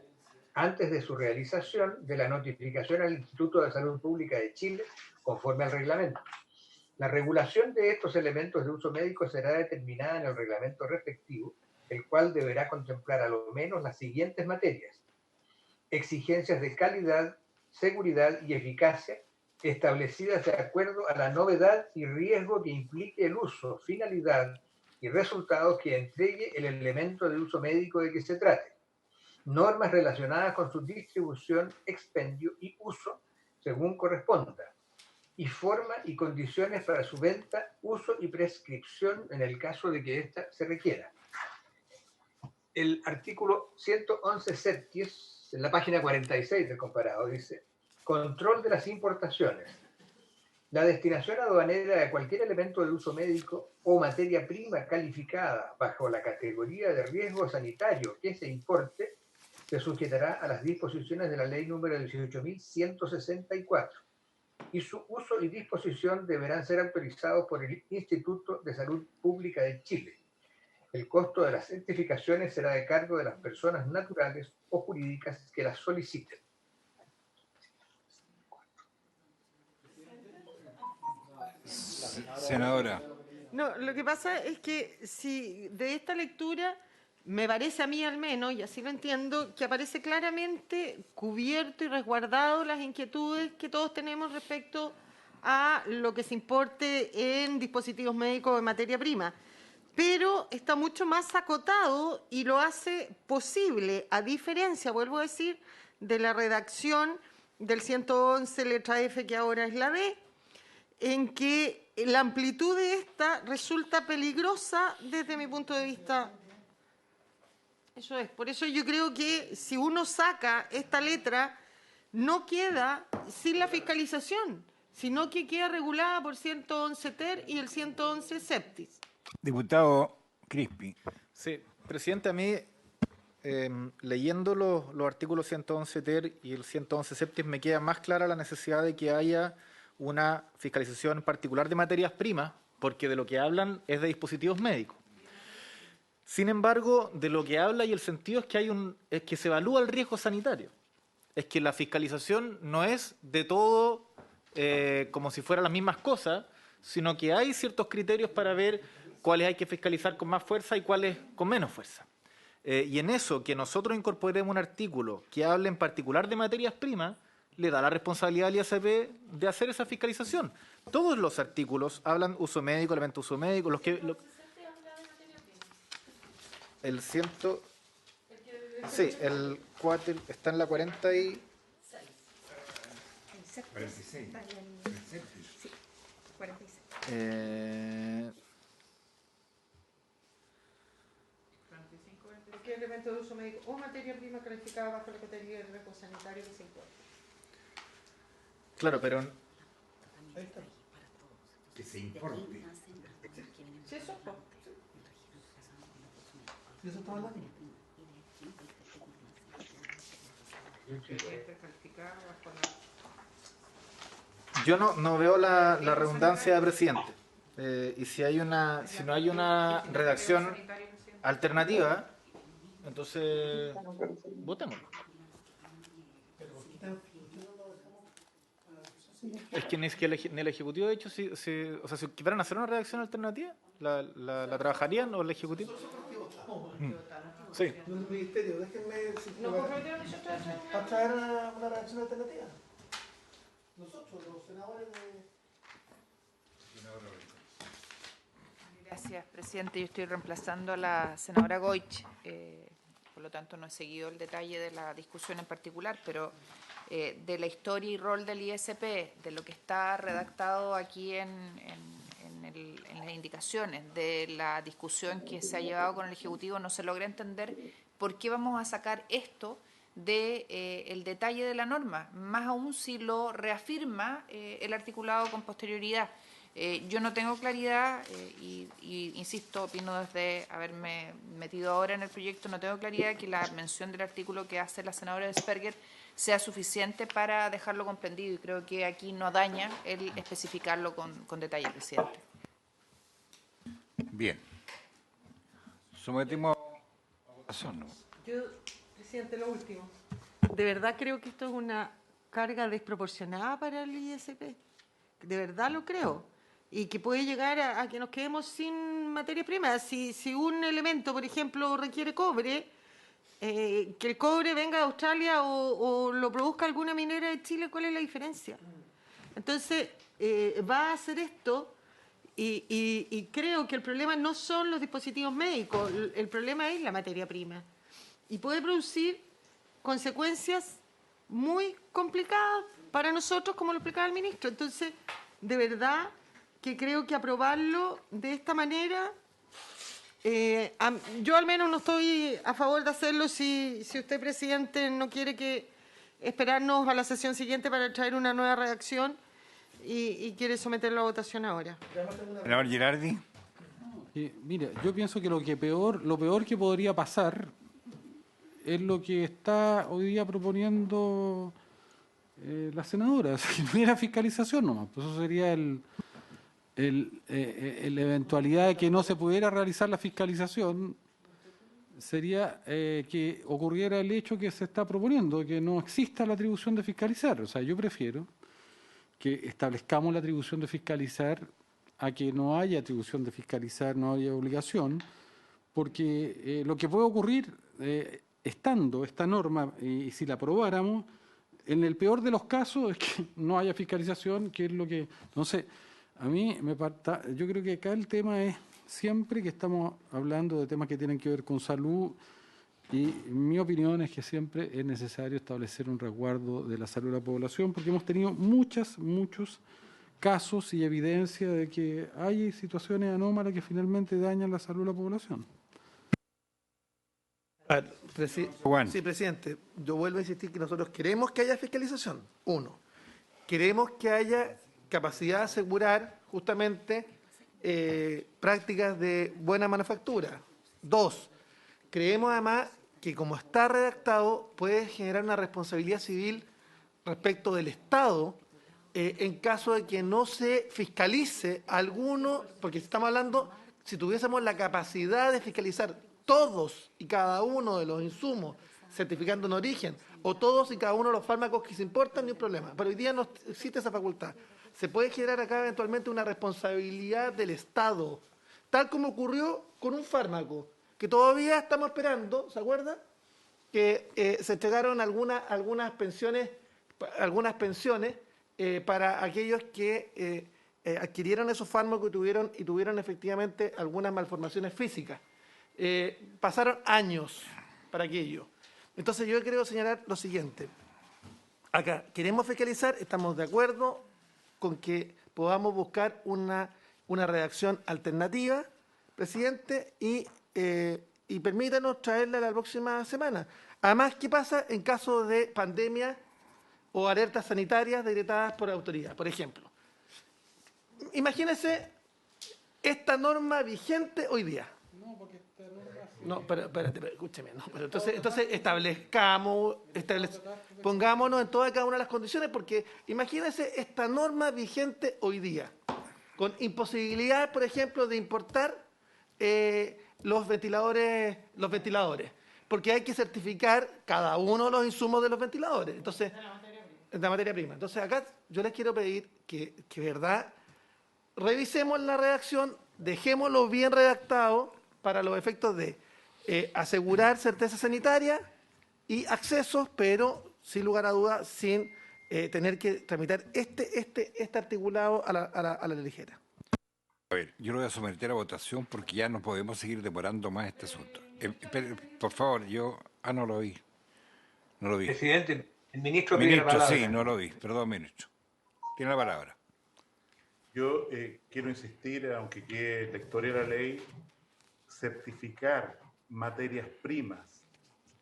antes de su realización, de la notificación al Instituto de Salud Pública de Chile conforme al reglamento. La regulación de estos elementos de uso médico será determinada en el reglamento respectivo, el cual deberá contemplar a lo menos las siguientes materias: exigencias de calidad, seguridad y eficacia establecidas de acuerdo a la novedad y riesgo que implique el uso, finalidad y resultados que entregue el elemento de uso médico de que se trate. Normas relacionadas con su distribución, expendio y uso según corresponda, y forma y condiciones para su venta, uso y prescripción en el caso de que ésta se requiera. El artículo 111 septies, en la página 46 del comparado, dice: control de las importaciones. La destinación aduanera de cualquier elemento de uso médico o materia prima calificada bajo la categoría de riesgo sanitario que se importe se sujetará a las disposiciones de la ley número 18.164 y su uso y disposición deberán ser autorizados por el Instituto de Salud Pública de Chile. El costo de las certificaciones será de cargo de las personas naturales o jurídicas que las soliciten. Senadora. No, lo que pasa es que si de esta lectura me parece a mí al menos, y así lo entiendo, que aparece claramente cubierto y resguardado las inquietudes que todos tenemos respecto a lo que se importe en dispositivos médicos de materia prima. Pero está mucho más acotado y lo hace posible, a diferencia, vuelvo a decir, de la redacción del 111 letra F, que ahora es la D, en que la amplitud de esta resulta peligrosa desde mi punto de vista. Eso es, por eso yo creo que si uno saca esta letra, no queda sin la fiscalización, sino que queda regulada por 111 ter y el 111 septis. Diputado Crispi. Sí, presidente, a mí leyendo los artículos 111 ter y el 111 septis me queda más clara la necesidad de que haya una fiscalización particular de materias primas, porque de lo que hablan es de dispositivos médicos. Sin embargo, de lo que habla y el sentido es que es que se evalúa el riesgo sanitario. Es que la fiscalización no es de todo como si fueran las mismas cosas, sino que hay ciertos criterios para ver cuáles hay que fiscalizar con más fuerza y cuáles con menos fuerza. Y en eso, que nosotros incorporemos un artículo que hable en particular de materias primas, le da la responsabilidad al ISP de hacer esa fiscalización. Todos los artículos hablan uso médico, elemento uso médico, el ciento... Sí, el 4 está en la 40 y... 46. Sí, 46. ¿Qué elemento de uso médico o materia prima calificada bajo la categoría de riesgo sanitario que se importa? Claro, pero... Que se importe. Sí, eso. ¿Y eso está hablando? Yo no veo la redundancia de presidente. Y si no hay una redacción alternativa, entonces votemos. Es que ni el Ejecutivo, de hecho, si quisieran hacer una redacción alternativa, ¿la trabajarían o el Ejecutivo? Sí. No el ministerio, déjenme a traer una reacción alternativa. Nosotros, los senadores de... Gracias, presidente. Yo estoy reemplazando a la senadora Goich, por lo tanto no he seguido el detalle de la discusión en particular, pero de la historia y rol del ISP, de lo que está redactado aquí en las indicaciones, de la discusión que se ha llevado con el Ejecutivo, no se logra entender por qué vamos a sacar esto del detalle de la norma, más aún si lo reafirma el articulado con posterioridad. Yo no tengo claridad, y insisto, opino desde haberme metido ahora en el proyecto, no tengo claridad que la mención del artículo que hace la senadora Sperger sea suficiente para dejarlo comprendido, y creo que aquí no daña el especificarlo con detalle, presidente. Bien. Sometimos a votación, ¿no? Yo, presidente, lo último. De verdad creo que esto es una carga desproporcionada para el ISP. De verdad lo creo. Y que puede llegar a que nos quedemos sin materia prima. Si un elemento, por ejemplo, requiere cobre, que el cobre venga de Australia o lo produzca alguna minera de Chile, ¿cuál es la diferencia? Entonces, va a hacer esto y creo que el problema no son los dispositivos médicos, el problema es la materia prima. Y puede producir consecuencias muy complicadas para nosotros, como lo explicaba el ministro. Entonces, de verdad que creo que aprobarlo de esta manera, yo al menos no estoy a favor de hacerlo si usted, presidente, no quiere esperarnos a la sesión siguiente para traer una nueva redacción y quiere someterlo a votación ahora. Senador Girardi. Mira, yo pienso que lo peor que podría pasar es lo que está hoy día proponiendo la senadora, o sea, que no hubiera fiscalización nomás. Pues eso sería la eventualidad de que no se pudiera realizar la fiscalización, sería que ocurriera el hecho que se está proponiendo, que no exista la atribución de fiscalizar. O sea, yo prefiero que establezcamos la atribución de fiscalizar a que no haya atribución de fiscalizar, no haya obligación, porque lo que puede ocurrir estando esta norma, y si la aprobáramos, en el peor de los casos es que no haya fiscalización, que es lo que... Entonces, a mí yo creo que acá el tema es, siempre que estamos hablando de temas que tienen que ver con salud, y mi opinión es que siempre es necesario establecer un resguardo de la salud de la población, porque hemos tenido muchos casos y evidencia de que hay situaciones anómalas que finalmente dañan la salud de la población. Sí, presidente, yo vuelvo a insistir que nosotros queremos que haya fiscalización. Uno, queremos que haya capacidad de asegurar justamente prácticas de buena manufactura. Dos, creemos además que como está redactado puede generar una responsabilidad civil respecto del Estado en caso de que no se fiscalice alguno, porque estamos hablando, si tuviésemos la capacidad de fiscalizar todos y cada uno de los insumos certificando un origen, o todos y cada uno de los fármacos que se importan, ni un problema. Pero hoy día no existe esa facultad. Se puede generar acá eventualmente una responsabilidad del Estado, tal como ocurrió con un fármaco, que todavía estamos esperando, ¿se acuerdan? Que se entregaron algunas pensiones para aquellos que adquirieron esos fármacos y tuvieron efectivamente algunas malformaciones físicas. Pasaron años para aquello. Entonces yo quiero señalar lo siguiente. Acá, queremos fiscalizar, estamos de acuerdo con que podamos buscar una redacción alternativa, presidente, y permítanos traerla la próxima semana. Además, ¿qué pasa en caso de pandemia o alertas sanitarias decretadas por autoridad? Por ejemplo, imagínense esta norma vigente hoy día. No, pero espérate, escúcheme. No, pero entonces pongámonos en todas y cada una de las condiciones, porque imagínense esta norma vigente hoy día, con imposibilidad, por ejemplo, de importar los ventiladores, porque hay que certificar cada uno de los insumos de los ventiladores. Entonces, la materia prima. Entonces, acá yo les quiero pedir que verdad, revisemos la redacción, dejémoslo bien redactado para los efectos de asegurar certeza sanitaria y accesos, pero sin lugar a dudas, sin tener que tramitar este articulado a la ligera. A ver, yo lo voy a someter a votación porque ya no podemos seguir demorando más este asunto. Por favor, no lo vi. No lo vi. Presidente, el ministro pide la palabra. Sí, no lo vi. Perdón, ministro. Tiene la palabra. Yo quiero insistir, aunque quede la historia de la ley, certificar materias primas,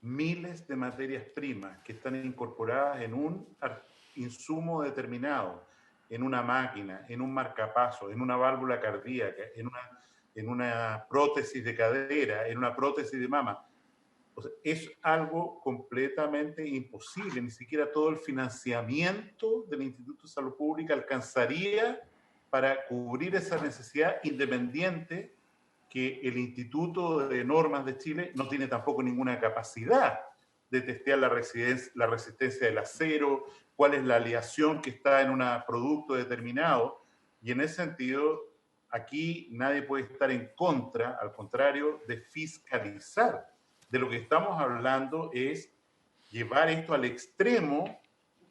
miles de materias primas que están incorporadas en un insumo determinado, en una máquina, en un marcapaso, en una válvula cardíaca, en una prótesis de cadera, en una prótesis de mama. O sea, es algo completamente imposible. Ni siquiera todo el financiamiento del Instituto de Salud Pública alcanzaría para cubrir esa necesidad, independiente que el Instituto de Normas de Chile no tiene tampoco ninguna capacidad de testear la resistencia del acero, cuál es la aleación que está en un producto determinado. Y en ese sentido, aquí nadie puede estar en contra, al contrario, de fiscalizar. De lo que estamos hablando es llevar esto al extremo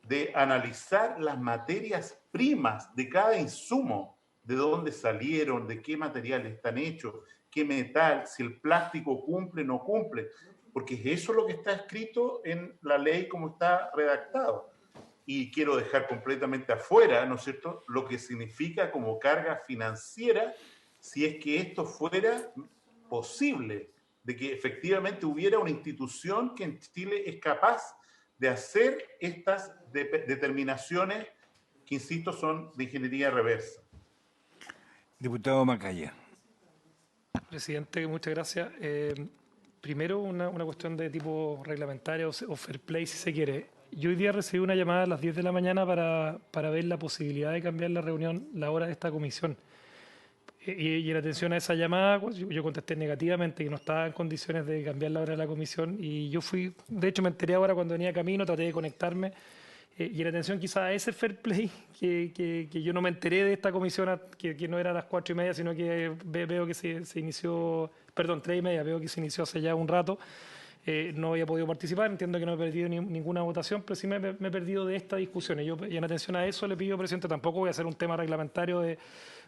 de analizar las materias primas de cada insumo, de dónde salieron, de qué materiales están hechos, qué metal, si el plástico cumple o no cumple, porque es eso lo que está escrito en la ley como está redactado. Y quiero dejar completamente afuera, ¿no es cierto?, lo que significa como carga financiera si es que esto fuera posible, de que efectivamente hubiera una institución que en Chile es capaz de hacer estas determinaciones que, insisto, son de ingeniería reversa. Diputado Macaya. Presidente, muchas gracias. Primero, una cuestión de tipo reglamentario o fair play, si se quiere. Yo hoy día recibí una llamada a las 10 de la mañana para ver la posibilidad de cambiar la hora de esta comisión. Y en atención a esa llamada, yo contesté negativamente, que no estaba en condiciones de cambiar la hora de la comisión. Y yo de hecho me enteré ahora cuando venía camino, traté de conectarme. Y en atención quizás a ese fair play, que yo no me enteré de esta comisión, que no era a las 4:30, sino que veo que se inició, perdón, 3:30, veo que se inició hace ya un rato. No había podido participar, entiendo que no he perdido ninguna votación, pero sí me he perdido de esta discusión. Y en atención a eso le pido, presidente, tampoco voy a hacer un tema reglamentario de...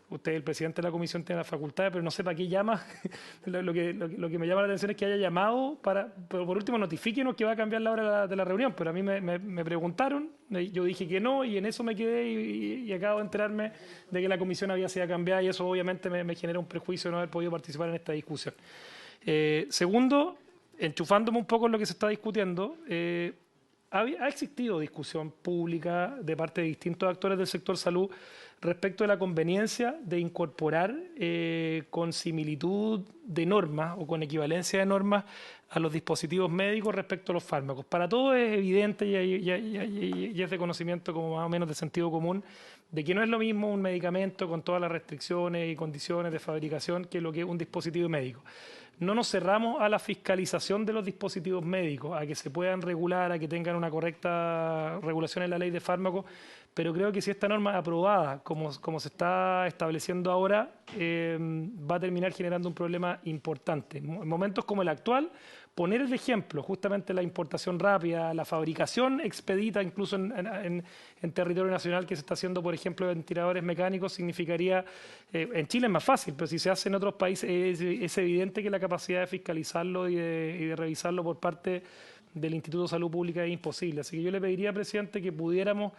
Usted, el presidente de la comisión, tiene la facultad, pero no sé para qué llama. Lo que me llama la atención es que haya llamado pero por último notifíquenos que va a cambiar la hora de la reunión. Pero a mí me preguntaron, yo dije que no, y en eso me quedé y acabo de enterarme de que la comisión había sido cambiada, y eso obviamente me genera un prejuicio de no haber podido participar en esta discusión. Segundo, enchufándome un poco en lo que se está discutiendo, ha existido discusión pública de parte de distintos actores del sector salud respecto de la conveniencia de incorporar con similitud de normas o con equivalencia de normas a los dispositivos médicos respecto a los fármacos. Para todos es evidente y es de conocimiento como más o menos de sentido común de que no es lo mismo un medicamento con todas las restricciones y condiciones de fabricación que lo que es un dispositivo médico. No nos cerramos a la fiscalización de los dispositivos médicos, a que se puedan regular, a que tengan una correcta regulación en la ley de fármacos, pero creo que si esta norma es aprobada, como se está estableciendo ahora, va a terminar generando un problema importante. En momentos como el actual, poner el ejemplo, justamente la importación rápida, la fabricación expedita incluso en territorio nacional que se está haciendo, por ejemplo, de ventiladores mecánicos, significaría, en Chile es más fácil, pero si se hace en otros países es evidente que la capacidad de fiscalizarlo y de revisarlo por parte del Instituto de Salud Pública es imposible. Así que yo le pediría, presidente, que pudiéramos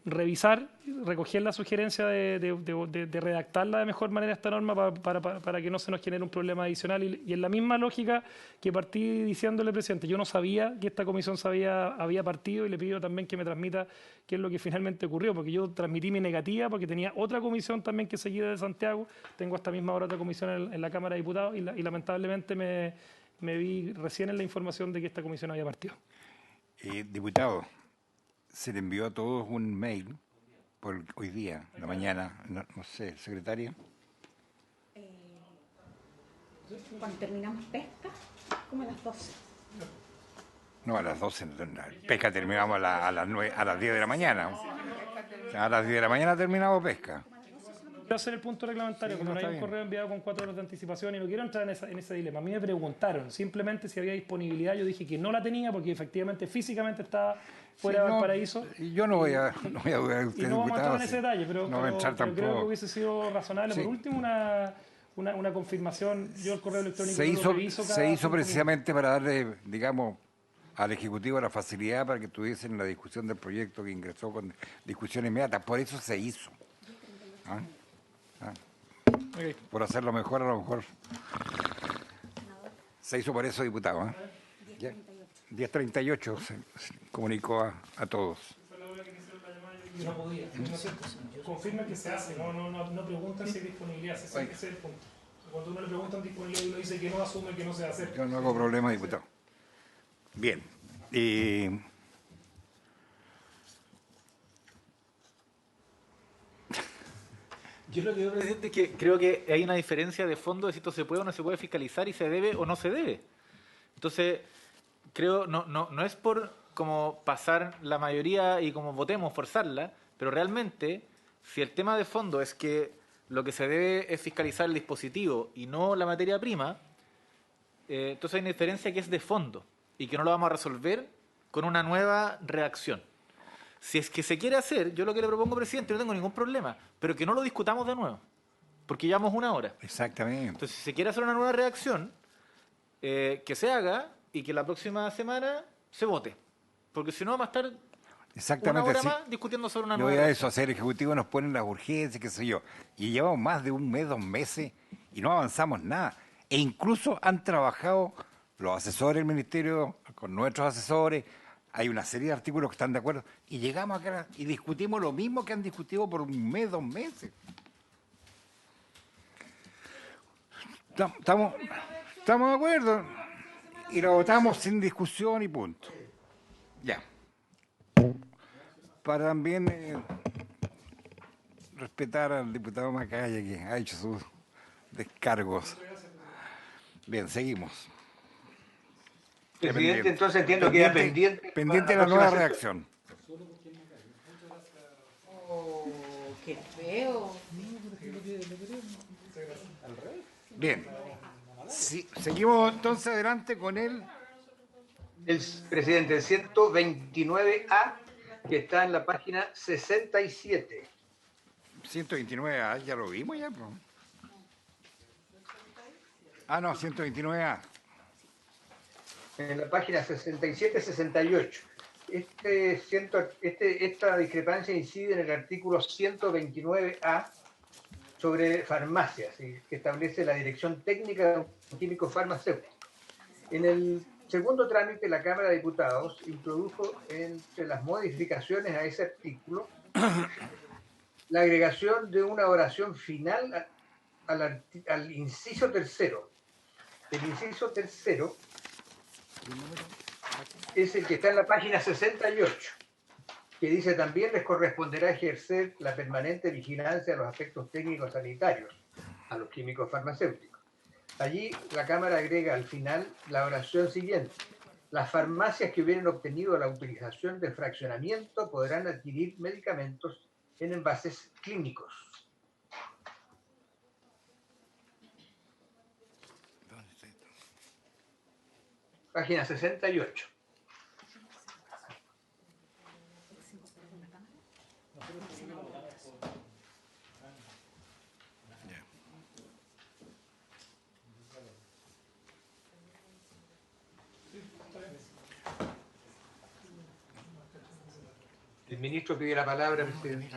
revisar, recoger la sugerencia de redactarla de mejor manera esta norma para que no se nos genere un problema adicional. Y en la misma lógica que partí diciéndole, presidente, yo no sabía que esta comisión había partido y le pido también que me transmita qué es lo que finalmente ocurrió, porque yo transmití mi negativa porque tenía otra comisión también que seguir de Santiago, tengo hasta misma hora otra comisión en la Cámara de Diputados y lamentablemente me vi recién en la información de que esta comisión había partido. Diputado, se le envió a todos un mail por hoy día, en la mañana, no sé, secretaria. Cuando terminamos pesca, como a las 12. No, a las 12, pesca terminamos a las 9, a las 10 de la mañana. A las 10 de la mañana terminamos pesca. Quiero hacer el punto reglamentario, como no hay un correo enviado con 4 horas de anticipación y no quiero entrar en ese dilema. A mí me preguntaron simplemente si había disponibilidad, yo dije que no la tenía porque efectivamente físicamente estaba fuera de Valparaíso. Yo no voy a dudar de usted, y no vamos a entrar en sí. ese detalle, pero creo que hubiese sido razonable. Sí. Por último, una confirmación. Yo el correo electrónico se hizo precisamente para darle, digamos, al Ejecutivo la facilidad para que tuviesen la discusión del proyecto que ingresó con discusión inmediata. Por eso se hizo. ¿Ah? Okay. Por hacerlo mejor, a lo mejor. Se hizo por eso, diputado. 10:38 se comunicó a todos. No podía. Confirma que se hace, no pregunta si hay disponibilidad, ese es el punto. Cuando uno le pregunta disponibilidad y uno dice que no, asume que no se va a hacer. Yo no hago problema, diputado. Bien. Yo lo que veo, presidente, es que creo que hay una diferencia de fondo de si esto se puede o no se puede fiscalizar y se debe o no se debe. Entonces, creo, no es por como pasar la mayoría y como votemos, forzarla, pero realmente, si el tema de fondo es que lo que se debe es fiscalizar el dispositivo y no la materia prima, entonces hay una diferencia que es de fondo y que no lo vamos a resolver con una nueva redacción. Si es que se quiere hacer, yo lo que le propongo, presidente, no tengo ningún problema, pero que no lo discutamos de nuevo, porque llevamos una hora. Exactamente. Entonces, si se quiere hacer una nueva redacción, que se haga y que la próxima semana se vote, porque si no vamos a estar una hora más discutiendo sobre una nueva redacción. redacción. Eso, hacer Ejecutivo nos ponen las urgencias, qué sé yo, y llevamos más de un mes, 2 meses, y no avanzamos nada. E incluso han trabajado los asesores del Ministerio con nuestros asesores. Hay una serie de artículos que están de acuerdo y llegamos acá y discutimos lo mismo que han discutido por 1 mes, 2 meses. Estamos de acuerdo y lo votamos sin discusión y punto. Ya. Para también respetar al diputado Macaya que ha hecho sus descargos. Bien, seguimos. Presidente, entonces entiendo que queda pendiente. Pendiente de la nueva redacción. Oh, qué feo. Bien. Sí, seguimos entonces adelante con el presidente, el 129A, que está en la página 67. 129A, ya lo vimos ya. No, 129A. En la página 67-68. Esta discrepancia incide en el artículo 129A sobre farmacias, que establece la dirección técnica de un químico farmacéutico. En el segundo trámite, la Cámara de Diputados introdujo entre las modificaciones a ese artículo la agregación de una oración final al inciso tercero. El inciso tercero es el que está en la página 68, que dice: también les corresponderá ejercer la permanente vigilancia de los aspectos técnicos sanitarios a los químicos farmacéuticos. Allí la Cámara agrega al final la oración siguiente: las farmacias que hubieran obtenido la autorización de fraccionamiento podrán adquirir medicamentos en envases clínicos. Página 68. El ministro pide la palabra, presidente.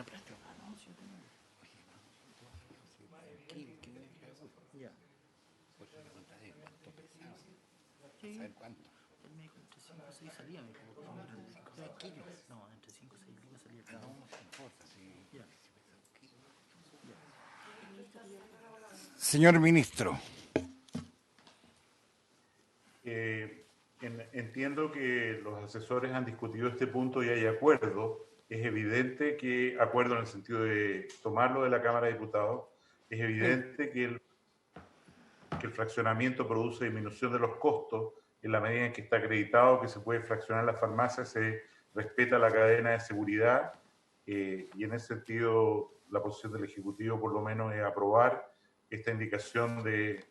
¿Saber cuánto? Señor ministro. Entiendo que los asesores han discutido este punto y hay acuerdo. Es evidente que, acuerdo en el sentido de tomarlo de la Cámara de Diputados, es evidente que el fraccionamiento produce disminución de los costos en la medida en que está acreditado que se puede fraccionar la farmacia, se respeta la cadena de seguridad y en ese sentido la posición del Ejecutivo por lo menos es aprobar esta indicación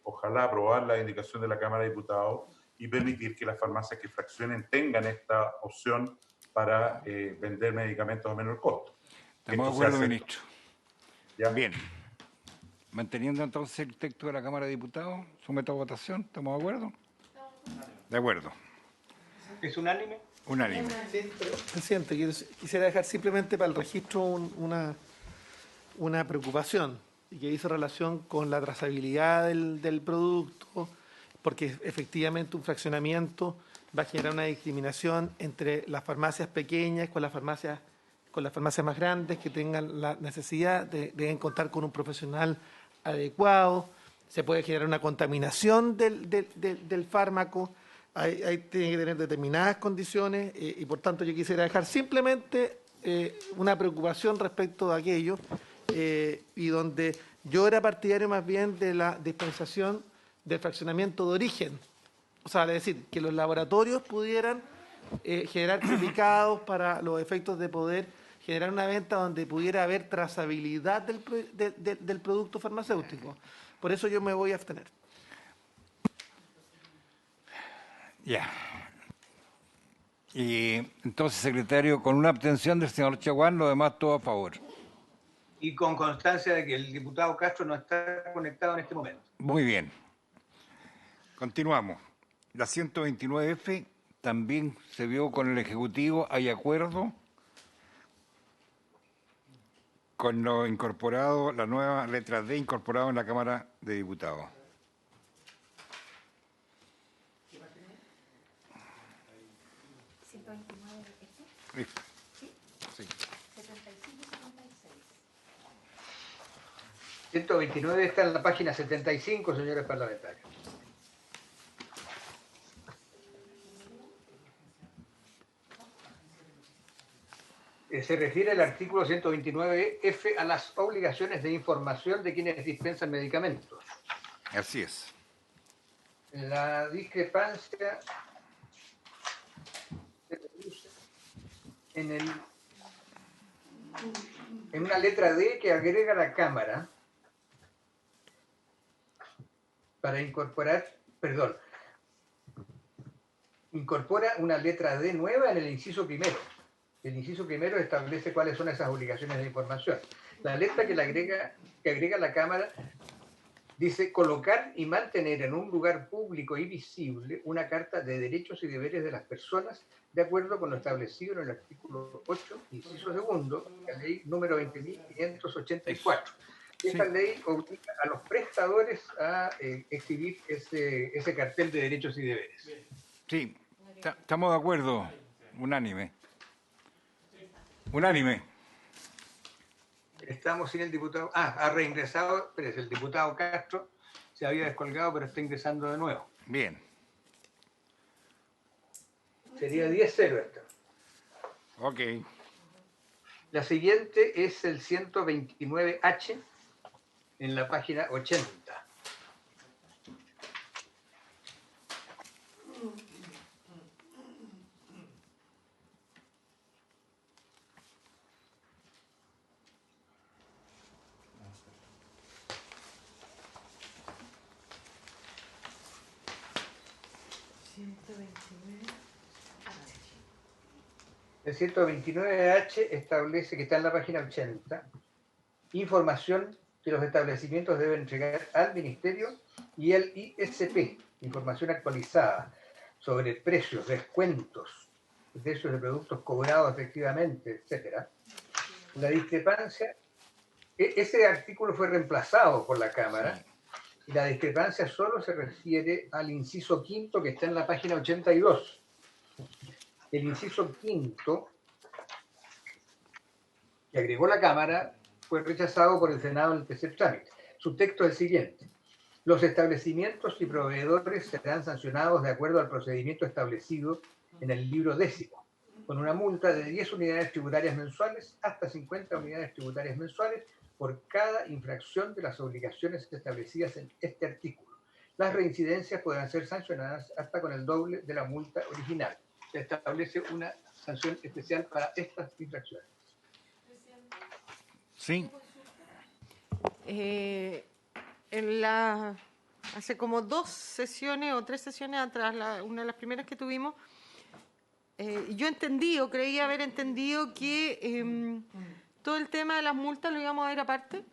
ojalá aprobar la indicación de la Cámara de Diputados y permitir que las farmacias que fraccionen tengan esta opción para vender medicamentos a menor costo. Estamos de acuerdo, ministro. ¿Ya? Bien. Manteniendo entonces el texto de la Cámara de Diputados, someto a votación. ¿Estamos de acuerdo? De acuerdo. ¿Es unánime? Unánime. Presidente, quisiera dejar simplemente para el registro una preocupación y que hizo relación con la trazabilidad del producto, porque efectivamente un fraccionamiento va a generar una discriminación entre las farmacias pequeñas con las farmacias más grandes que tengan la necesidad de contar con un profesional adecuado. Se puede generar una contaminación del fármaco. Tiene que tener determinadas condiciones y por tanto yo quisiera dejar simplemente una preocupación respecto de aquello y donde yo era partidario más bien de la dispensación del fraccionamiento de origen. O sea, es decir, que los laboratorios pudieran generar certificados para los efectos de poder generar una venta donde pudiera haber trazabilidad del producto farmacéutico. Por eso yo me voy a abstener. Ya. Y entonces, secretario, con una abstención del señor Chaguán, lo demás todo a favor. Y con constancia de que el diputado Castro no está conectado en este momento. Muy bien. Continuamos. La 129F también se vio con el Ejecutivo. Hay acuerdo con lo incorporado, la nueva letra D incorporado en la Cámara de Diputados. Sí. 129 está en la página 75, señores parlamentarios. Se refiere el artículo 129F a las obligaciones de información de quienes dispensan medicamentos. Así es. La discrepancia se produce en una letra D que agrega la Cámara para incorporar una letra D nueva en el inciso primero. El inciso primero establece cuáles son esas obligaciones de información. La letra que agrega la Cámara dice: colocar y mantener en un lugar público y visible una carta de derechos y deberes de las personas de acuerdo con lo establecido en el artículo 8, inciso segundo, de la ley número 20.584. Esta ley obliga a los prestadores a exhibir ese cartel de derechos y deberes. Sí, estamos de acuerdo, unánime. Unánime. Estamos sin el diputado. Ha reingresado, pero el diputado Castro se había descolgado, pero está ingresando de nuevo. Bien. Sería 10-0 esto. Ok. La siguiente es el 129H en la página 80. El 129H establece, que está en la página 80, información que los establecimientos deben entregar al Ministerio y al ISP, información actualizada sobre precios, descuentos, precios de productos cobrados efectivamente, etc. La discrepancia, ese artículo fue reemplazado por la Cámara y la discrepancia solo se refiere al inciso quinto que está en la página 82. El inciso quinto que agregó la Cámara fue rechazado por el Senado en el tercer trámite. Su texto es el siguiente: los establecimientos y proveedores serán sancionados de acuerdo al procedimiento establecido en el libro 10, con una multa de 10 unidades tributarias mensuales hasta 50 unidades tributarias mensuales por cada infracción de las obligaciones establecidas en este artículo. Las reincidencias podrán ser sancionadas hasta con el doble de la multa original. Se establece una sanción especial para estas infracciones. Sí. Hace como 2 sesiones o 3 sesiones atrás, una de las primeras que tuvimos, yo entendí o creía haber entendido que todo el tema de las multas lo íbamos a ver aparte,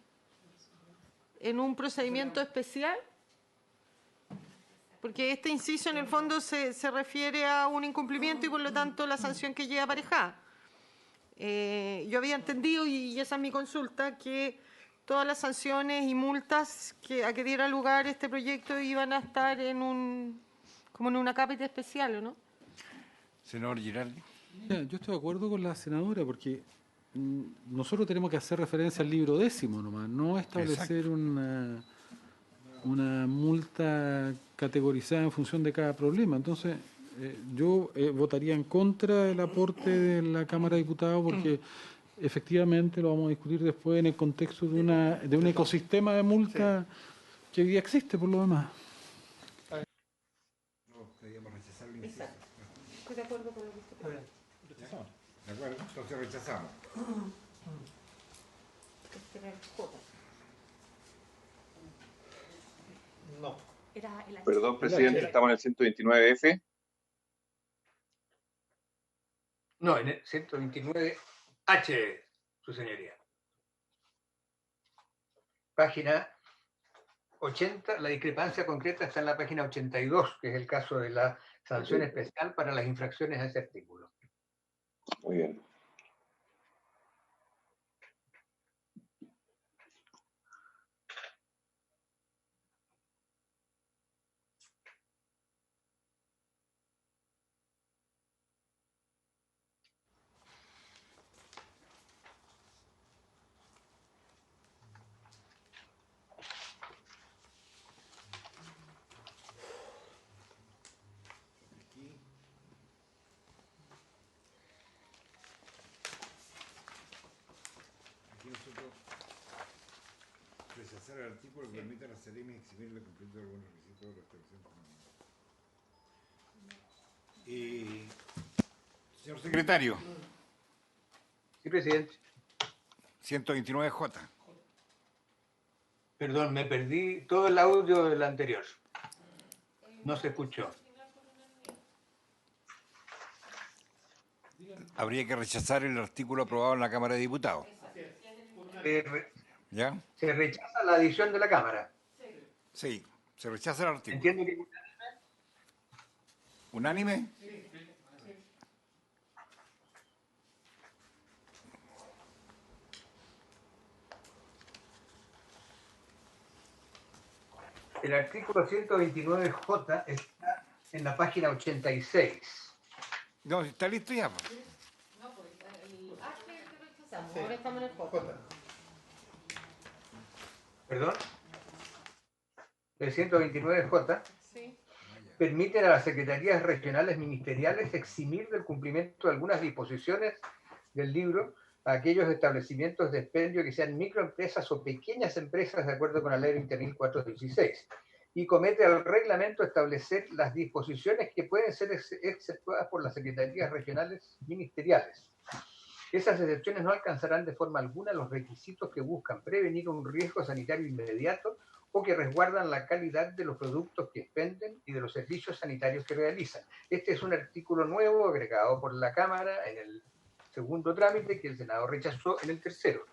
en un procedimiento especial, porque este inciso en el fondo se refiere a un incumplimiento y por lo tanto la sanción que lleva aparejada. Yo había entendido, y esa es mi consulta, que todas las sanciones y multas a que diera lugar este proyecto iban a estar como en una cápita especial, ¿o no? Senador Girardi. Mira, yo estoy de acuerdo con la senadora porque nosotros tenemos que hacer referencia al libro 10 nomás, no establecer una multa categorizada en función de cada problema. Entonces, yo votaría en contra del aporte de la Cámara de Diputados porque efectivamente lo vamos a discutir después en el contexto de un ecosistema de multa que hoy día existe por lo demás. No, debíamos rechazar el inciso. Estoy de acuerdo con lo que usted dice. ¿De acuerdo? Entonces rechazamos. No. Perdón, presidente, estamos en el 129F. No, en el 129H, su señoría. Página 80, la discrepancia concreta está en la página 82, que es el caso de la sanción especial para las infracciones a ese artículo. Muy bien. Aquí nosotros rechazar el artículo que permite a la SEREMI exhibir el cumplimiento de algunos requisitos de la establecidos. Señor secretario. Sí, presidente. 129J. Perdón, me perdí todo el audio del anterior. No se escuchó. Habría que rechazar el artículo aprobado en la Cámara de Diputados. ¿Ya? Se rechaza la adición de la Cámara. Sí, se rechaza el artículo. Entiendo que... ¿Unánime? El artículo 129J está en la página 86. No, está listo ya. No, pues el H que rechazamos, ahora estamos en el J. perdón, el 129J, Sí. permiten a las secretarías regionales ministeriales eximir del cumplimiento de algunas disposiciones del libro a aquellos establecimientos de expendio que sean microempresas o pequeñas empresas de acuerdo con la ley 20.416 y comete al reglamento establecer las disposiciones que pueden ser exceptuadas por las secretarías regionales ministeriales. Esas excepciones no alcanzarán de forma alguna los requisitos que buscan prevenir un riesgo sanitario inmediato o que resguardan la calidad de los productos que expenden y de los servicios sanitarios que realizan. Este es un artículo nuevo agregado por la Cámara en el segundo trámite que el Senado rechazó en el tercero.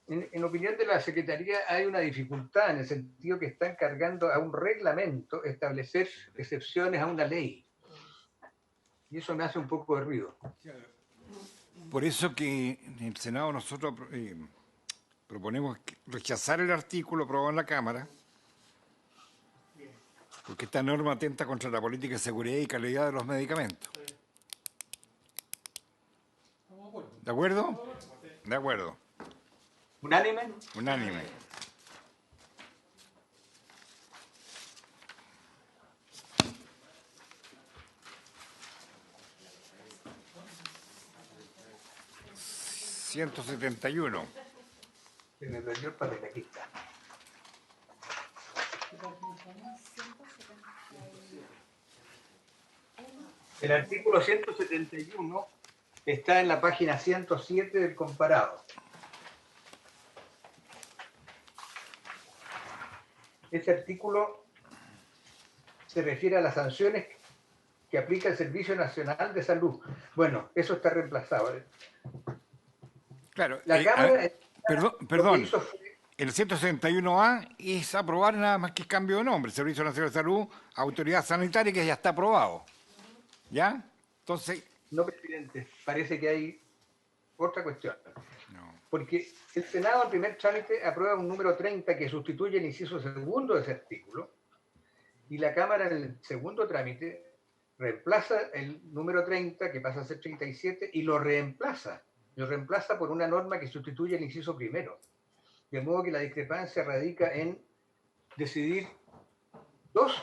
En opinión de la Secretaría hay una dificultad en el sentido que están cargando a un reglamento establecer excepciones a una ley. Y eso me hace un poco de ruido. Por eso que en el Senado nosotros proponemos rechazar el artículo aprobado en la Cámara, porque esta norma atenta contra la política de seguridad y calidad de los medicamentos. ¿De acuerdo? De acuerdo. ¿Unánime? Unánime. ...171. Se me perdió el papel, aquí está. El artículo 171 está en la página 107 del comparado. Ese artículo se refiere a las sanciones que aplica el Servicio Nacional de Salud. Bueno, eso está reemplazado. Claro. La Cámara... Perdón. El 161A es aprobar nada más que cambio de nombre. Servicio Nacional de Salud, Autoridad Sanitaria, que ya está aprobado. ¿Ya? Entonces... No, presidente, parece que hay otra cuestión. No. Porque el Senado, en primer trámite, aprueba un número 30 que sustituye el inciso segundo de ese artículo, y la Cámara, en el segundo trámite, reemplaza el número 30, que pasa a ser 37, y lo reemplaza por una norma que sustituye el inciso primero. De modo que la discrepancia radica en decidir dos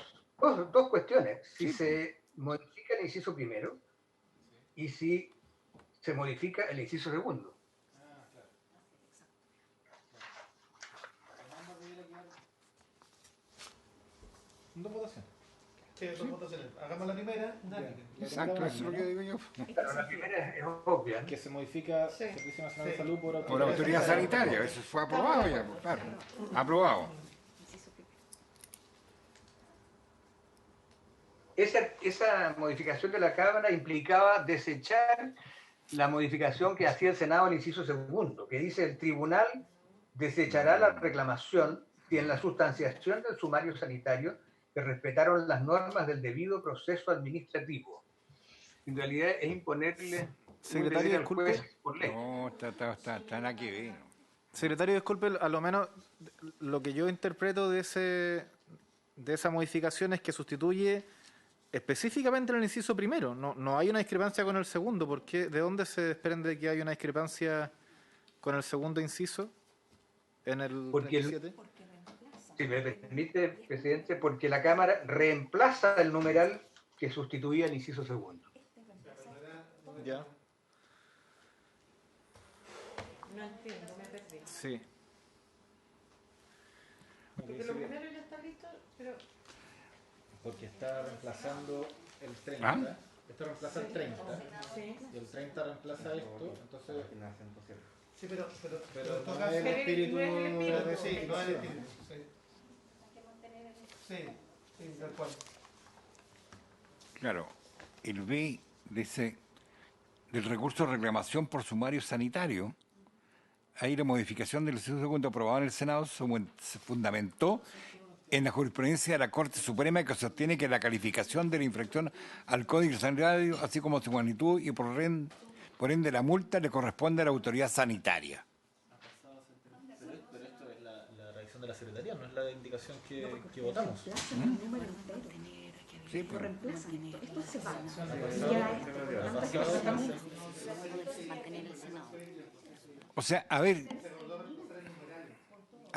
cuestiones. Si se modifica el inciso primero y si se modifica el inciso segundo. Dos votaciones. Sí, dos votaciones. Hagamos la primera. Exacto, eso es lo que digo yo. Claro, la primera es obvia. Que se modifica Servicio Nacional de Salud Por autoridad sanitaria, eso fue aprobado ya, claro. Aprobado. Esa modificación de la Cámara implicaba desechar la modificación que hacía el Senado al inciso segundo, que dice el tribunal desechará la reclamación si en la sustanciación del sumario sanitario se respetaron las normas del debido proceso administrativo. En realidad es imponerle Secretario, al juez por ley. No, están aquí. Secretario, disculpe, a lo menos lo que yo interpreto de esa modificación es que sustituye específicamente en el inciso primero. No hay una discrepancia con el segundo. ¿Por qué? ¿De dónde se desprende que hay una discrepancia con el segundo inciso en el 37? Si me permite, presidente, porque la Cámara reemplaza el numeral que sustituía el inciso segundo. Ya. No entiendo, me perdí. Sí. Porque lo primero ya está listo, pero... Porque está reemplazando el 30. ¿Ah? Esto reemplaza el 30. Sí. Y el 30 reemplaza esto. Entonces... Sí, pero Pero en todo no caso... es el espíritu... Sí, no es el espíritu. Sí, tal cual. Claro, el B dice, del recurso de reclamación por sumario sanitario, ahí la modificación del inciso segundo aprobado en el Senado se fundamentó en la jurisprudencia de la Corte Suprema que sostiene que la calificación de la infracción al Código Sanitario, así como su magnitud y por ende la multa, le corresponde a la autoridad sanitaria. Pero esto es la reacción de la Secretaría, no es la indicación que votamos. Sí, pero... Esto se va. O sea, a ver,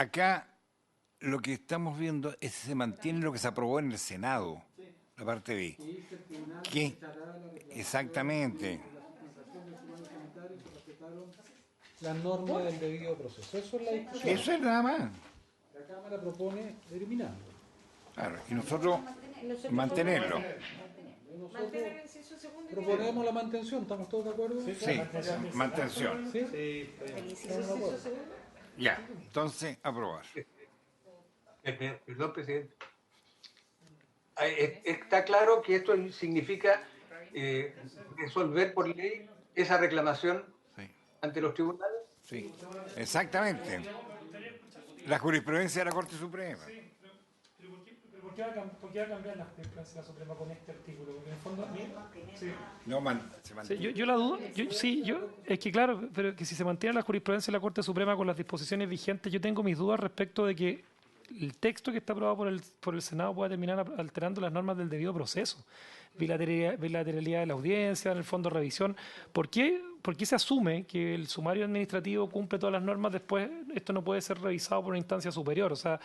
acá lo que estamos viendo es si se mantiene lo que se aprobó en el Senado, la parte B. ¿Qué? Exactamente. Las normas del debido proceso. Eso es la discusión. Eso es nada más. La Cámara propone eliminarlo. Claro, y nosotros mantenerlo. Proponemos la mantención, ¿estamos todos de acuerdo? Sí, mantención. ¿Sí? Ya, entonces, aprobar. Perdón, presidente. Está claro que esto significa resolver por ley esa reclamación ante los tribunales. Sí, exactamente. La jurisprudencia de la Corte Suprema. Pero ¿por qué va a cambiar la jurisprudencia de la Suprema con este artículo? Porque en el fondo... Sí. No, se mantiene. Sí, yo la dudo, es que claro, pero que si se mantiene la jurisprudencia de la Corte Suprema con las disposiciones vigentes, yo tengo mis dudas respecto de que el texto que está aprobado por el Senado pueda terminar alterando las normas del debido proceso. Bilateralidad de la audiencia, en el fondo revisión. ¿Por qué se asume que el sumario administrativo cumple todas las normas, después esto no puede ser revisado por una instancia superior? O sea,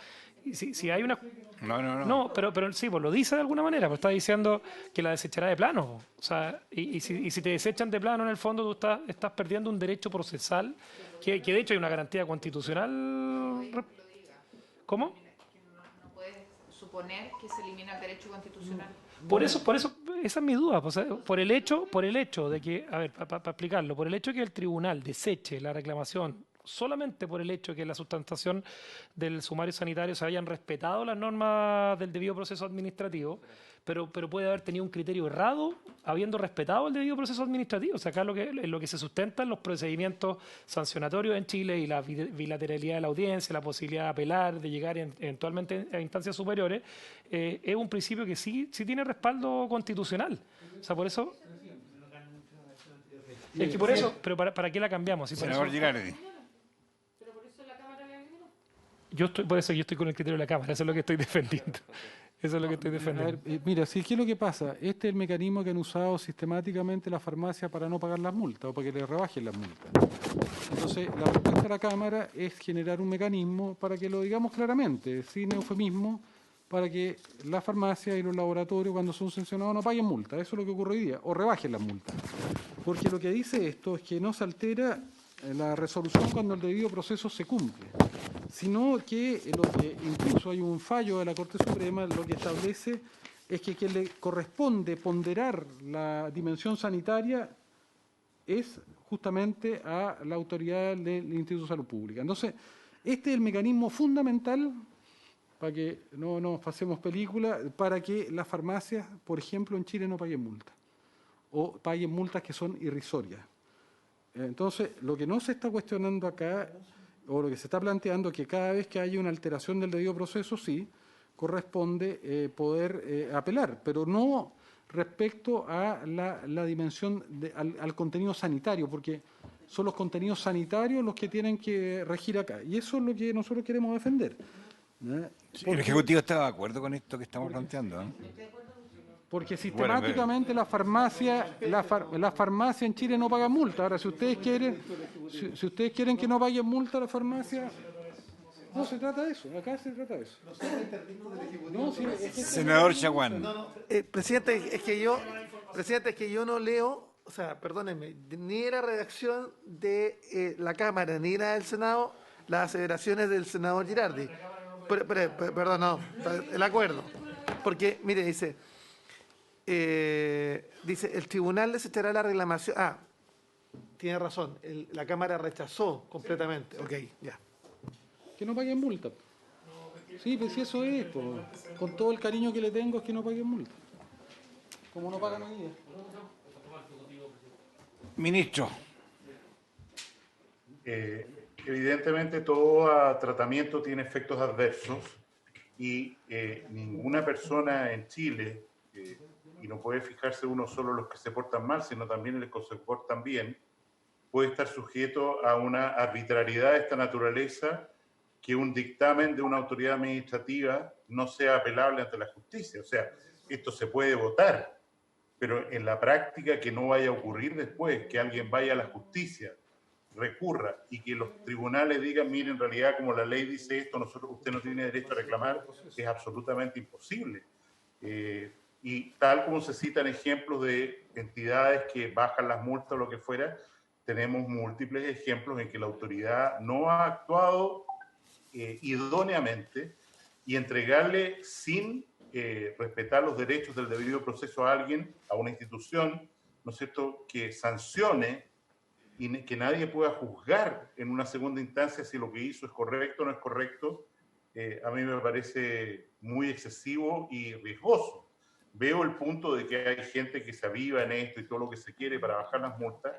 si hay una... No, pero sí, pues lo dice de alguna manera, pues está diciendo que la desechará de plano. O sea, y si te desechan de plano, en el fondo tú estás perdiendo un derecho procesal, que de hecho hay una garantía constitucional... ¿Cómo? No puedes suponer que se elimina el derecho constitucional. Por eso, esa es mi duda. O sea, por el hecho de que, a ver, para explicarlo, por el hecho de que el tribunal deseche la reclamación solamente por el hecho de que en la sustentación del sumario sanitario se hayan respetado las normas del debido proceso administrativo, pero puede haber tenido un criterio errado habiendo respetado el debido proceso administrativo. O sea, acá lo que se sustenta en los procedimientos sancionatorios en Chile y la bilateralidad de la audiencia, la posibilidad de apelar, de llegar eventualmente a instancias superiores, es un principio que sí tiene respaldo constitucional. O sea, por eso... Es que por eso, pero ¿para qué la cambiamos? Senador Girardi. Por eso yo estoy con el criterio de la Cámara, eso es lo que estoy defendiendo. Eso es lo que estoy defendiendo. A ver, mira, ¿qué es lo que pasa? Este es el mecanismo que han usado sistemáticamente las farmacias para no pagar las multas o para que les rebajen las multas. Entonces, la propuesta de la Cámara es generar un mecanismo para que lo digamos claramente, sin eufemismo, para que las farmacias y los laboratorios, cuando son sancionados, no paguen multas. Eso es lo que ocurre hoy día, o rebajen las multas. Porque lo que dice esto es que no se altera la resolución cuando el debido proceso se cumple, sino que incluso hay un fallo de la Corte Suprema, lo que establece es que quien le corresponde ponderar la dimensión sanitaria es justamente a la autoridad del Instituto de Salud Pública. Entonces, este es el mecanismo fundamental, para que no nos pasemos película, para que las farmacias, por ejemplo, en Chile no paguen multas, o paguen multas que son irrisorias. Entonces, lo que no se está cuestionando acá, o lo que se está planteando, que cada vez que haya una alteración del debido proceso, sí, corresponde poder apelar, pero no respecto a la dimensión, al contenido sanitario, porque son los contenidos sanitarios los que tienen que regir acá. Y eso es lo que nosotros queremos defender. El Ejecutivo está de acuerdo con esto que estamos planteando, ¿no? Porque sistemáticamente las farmacias en Chile no pagan multa. Ahora, si ustedes quieren que no paguen multa a la farmacia, no se trata de eso. Acá se trata de eso. Senador Chaguán. Presidente, es que yo no leo, o sea, perdónenme, ni la redacción de la Cámara ni la del Senado, las aseveraciones del senador Girardi. Perdón, no, el acuerdo. Porque, mire, dice, el tribunal desechará la reclamación. Tiene razón, la Cámara rechazó completamente. Ok, ya. Que no paguen multa. Sí, pues si eso es, pues, con todo el cariño que le tengo, es que no paguen multa. Como no pagan hoy día. Ministro. Evidentemente todo tratamiento tiene efectos adversos y ninguna persona en Chile, y no puede fijarse uno solo en los que se portan mal, sino también en los que se portan bien, puede estar sujeto a una arbitrariedad de esta naturaleza, que un dictamen de una autoridad administrativa no sea apelable ante la justicia. O sea, esto se puede votar, pero en la práctica que no vaya a ocurrir después, que alguien vaya a la justicia recurra y que los tribunales digan, mire, en realidad como la ley dice esto, usted no tiene derecho a reclamar, es absolutamente imposible. Y tal como se citan ejemplos de entidades que bajan las multas o lo que fuera, tenemos múltiples ejemplos en que la autoridad no ha actuado idóneamente, y entregarle sin respetar los derechos del debido proceso a alguien, a una institución, ¿no es cierto?, que sancione y que nadie pueda juzgar en una segunda instancia si lo que hizo es correcto o no es correcto, a mí me parece muy excesivo y riesgoso. Veo el punto de que hay gente que se aviva en esto y todo lo que se quiere para bajar las multas,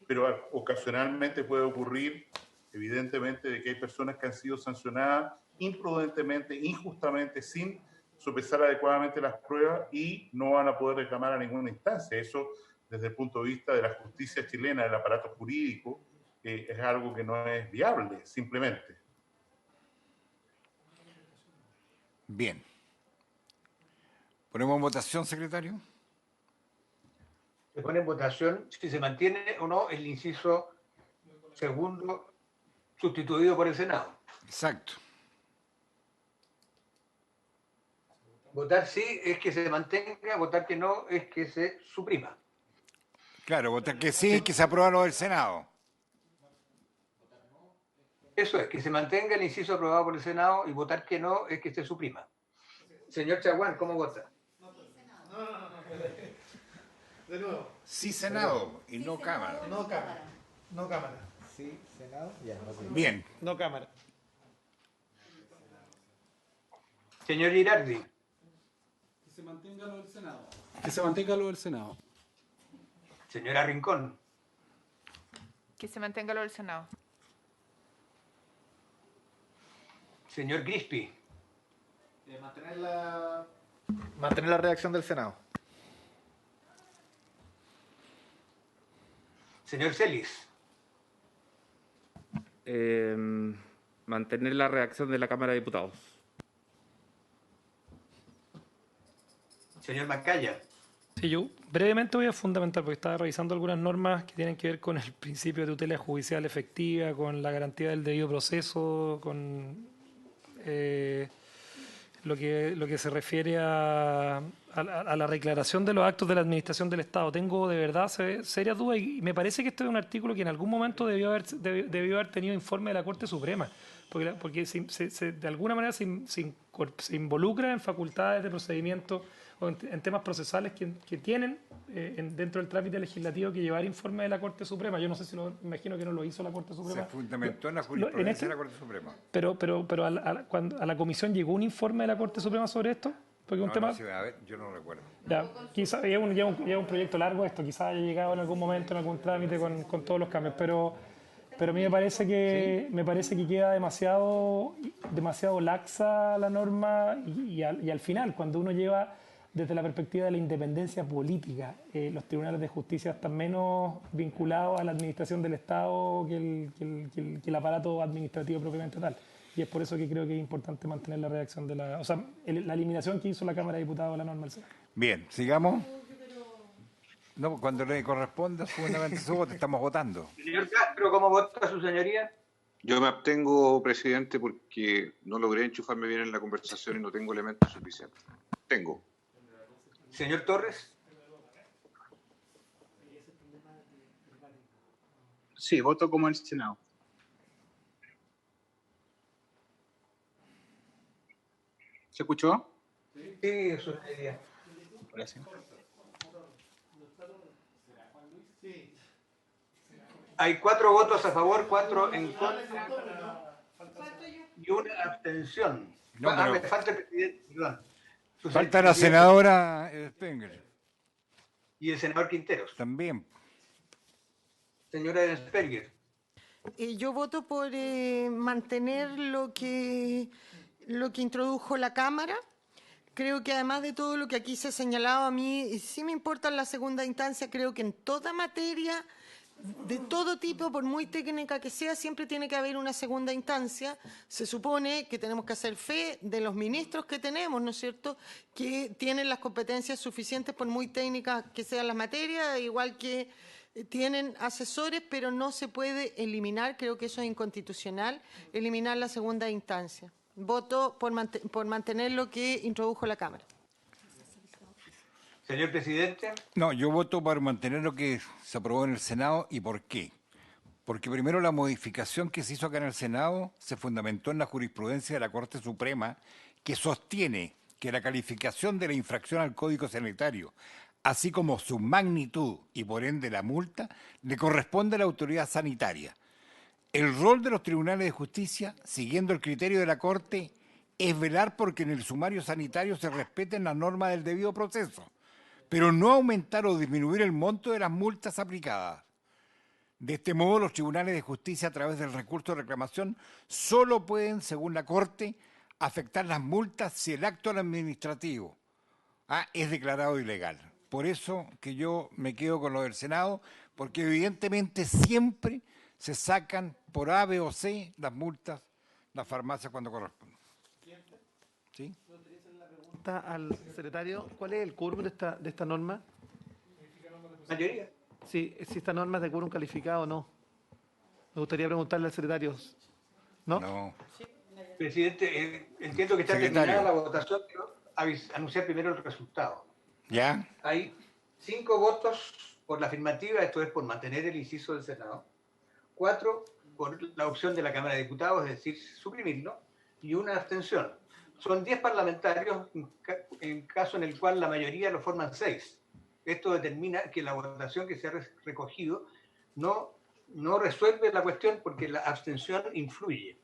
pero ocasionalmente puede ocurrir, evidentemente, de que hay personas que han sido sancionadas imprudentemente, injustamente, sin sopesar adecuadamente las pruebas y no van a poder reclamar a ninguna instancia. Eso, desde el punto de vista de la justicia chilena, del aparato jurídico, es algo que no es viable, simplemente. Bien. ¿Ponemos en votación, secretario? Se pone en votación si se mantiene o no el inciso segundo sustituido por el Senado. Exacto. Votar sí es que se mantenga, votar que no es que se suprima. Claro, votar que sí, que se aprueba lo del Senado. Eso es, que se mantenga el inciso aprobado por el Senado, y votar que no es que se suprima. Señor Chaguán, ¿cómo vota? De nuevo. Sí, Senado, y no Cámara. No Cámara. No Cámara. Sí, Senado, ya. Bien. No Cámara. Señor Girardi. Que se mantenga lo del Senado. Que se mantenga lo del Senado. Señora Rincón. Que se mantenga lo del Senado. Señor Crispi. Mantener la redacción del Senado. Señor Celis. Mantener la redacción de la Cámara de Diputados. Señor Macaya. Sí, yo brevemente voy a fundamentar, porque estaba revisando algunas normas que tienen que ver con el principio de tutela judicial efectiva, con la garantía del debido proceso, con lo que se refiere a la declaración de los actos de la administración del Estado. Tengo de verdad serias dudas, y me parece que este es un artículo que en algún momento debió haber tenido informe de la Corte Suprema, porque de alguna manera se involucra en facultades de procedimiento o en temas procesales que tienen dentro del trámite legislativo que llevar informe de la Corte Suprema. Yo no sé si imagino que no lo hizo la Corte Suprema. Se fundamentó en la jurisprudencia de la Corte Suprema. Pero cuando a la comisión llegó un informe de la Corte Suprema sobre esto, porque un tema... No, sí, a ver, yo no recuerdo. Ya, quizá lleva un proyecto largo esto, quizás haya llegado en algún momento en algún trámite con todos los cambios, pero a mí me parece que queda demasiado laxa la norma, y al final, cuando uno lleva desde la perspectiva de la independencia política, los tribunales de justicia están menos vinculados a la administración del Estado que el aparato administrativo propiamente tal. Y es por eso que creo que es importante mantener la redacción de la eliminación que hizo la Cámara de Diputados de la norma del Senado. Bien, sigamos. No, cuando le corresponda fundamentalmente su voto, estamos votando. Señor Castro, ¿cómo vota su señoría? Yo me abstengo, presidente, porque no logré enchufarme bien en la conversación y no tengo elementos suficientes. Señor Torres. Sí, voto como el Senado. ¿Se escuchó? Sí, eso es la idea. Gracias. Hay 4 votos a favor, 4 en contra y una abstención. No, pero- Me falta el presidente, perdón. Falta la senadora Spenger. Y el senador Quinteros. También. Señora Spenger. Yo voto por mantener lo que introdujo la Cámara. Creo que además de todo lo que aquí se ha señalado, a mí sí me importa en la segunda instancia. Creo que en toda materia, de todo tipo, por muy técnica que sea, siempre tiene que haber una segunda instancia. Se supone que tenemos que hacer fe de los ministros que tenemos, ¿no es cierto?, que tienen las competencias suficientes por muy técnicas que sean las materias, igual que tienen asesores, pero no se puede eliminar, creo que eso es inconstitucional, eliminar la segunda instancia. Voto por mantener lo que introdujo la Cámara. Señor presidente. No, yo voto por mantener lo que se aprobó en el Senado. ¿Y por qué? Porque primero la modificación que se hizo acá en el Senado se fundamentó en la jurisprudencia de la Corte Suprema, que sostiene que la calificación de la infracción al Código Sanitario, así como su magnitud y por ende la multa, le corresponde a la autoridad sanitaria. El rol de los tribunales de justicia, siguiendo el criterio de la Corte, es velar porque en el sumario sanitario se respeten las normas del debido proceso, pero no aumentar o disminuir el monto de las multas aplicadas. De este modo, los tribunales de justicia, a través del recurso de reclamación, solo pueden, según la Corte, afectar las multas si el acto administrativo es declarado ilegal. Por eso que yo me quedo con lo del Senado, porque evidentemente siempre se sacan por A, B o C las multas, las farmacias cuando corresponde. ¿Sí? Pregunta al secretario, ¿cuál es el quórum de esta norma? Mayoría. Sí, si esta norma es de quórum calificado o no. Me gustaría preguntarle al secretario. ¿No? No. Presidente, entiendo que está terminada la votación, pero anunciar primero el resultado. ¿Ya? Hay 5 votos por la afirmativa, esto es por mantener el inciso del Senado, 4 por la opción de la Cámara de Diputados, es decir, suprimirlo, y 1 abstención. Son 10 parlamentarios en caso en el cual la mayoría lo forman 6. Esto determina que la votación que se ha recogido no resuelve la cuestión porque la abstención influye.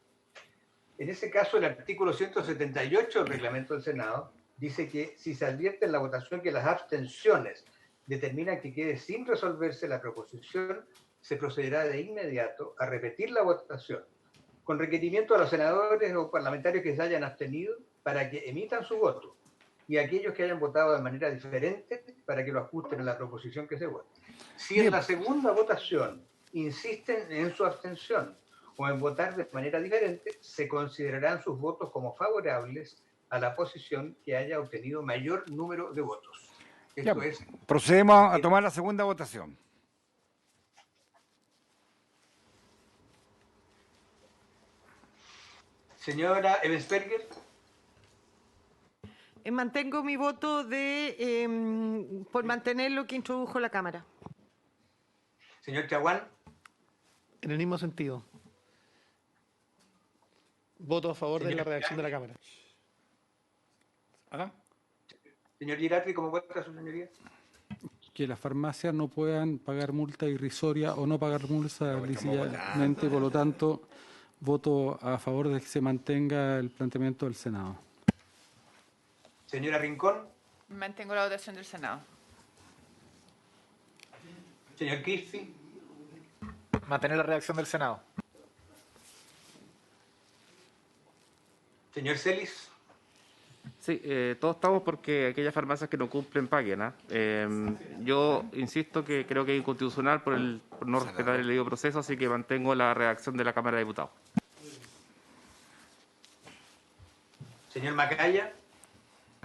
En ese caso, el artículo 178 del reglamento del Senado dice que si se advierte en la votación que las abstenciones determinan que quede sin resolverse la proposición, se procederá de inmediato a repetir la votación, con requerimiento a los senadores o parlamentarios que se hayan abstenido para que emitan su voto, y aquellos que hayan votado de manera diferente para que lo ajusten en la proposición que se vote. Si en la segunda votación insisten en su abstención o en votar de manera diferente, se considerarán sus votos como favorables a la posición que haya obtenido mayor número de votos. Esto es. Procedemos a tomar la segunda votación. Señora Ebensberger. Mantengo mi voto por mantener lo que introdujo la Cámara. Señor Chaguán. En el mismo sentido. Voto a favor de la redacción de la Cámara. Señor Girardi, ¿cómo vota su señoría? Que las farmacias no puedan pagar multa irrisoria o no pagar multa lícitamente, por lo tanto, voto a favor de que se mantenga el planteamiento del Senado. Señora Rincón. Mantengo la votación del Senado. Señor Kirfi. Mantener la redacción del Senado. Señor Celis. Sí, todos estamos porque aquellas farmacias que no cumplen paguen. Yo insisto que creo que es inconstitucional por no respetar el debido proceso, así que mantengo la redacción de la Cámara de Diputados. Señor Macaya.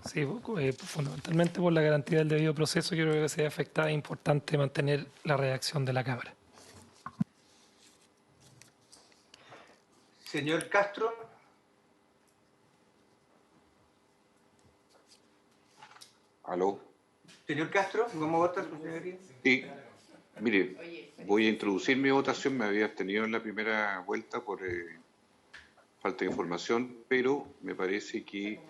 Sí, fundamentalmente por la garantía del debido proceso, yo creo que sea afectada, es importante mantener la redacción de la Cámara. Señor Castro. ¿Aló? Señor Castro, ¿cómo vota su señoría? Sí, mire, voy a introducir mi votación, me había abstenido en la primera vuelta por falta de información, pero me parece que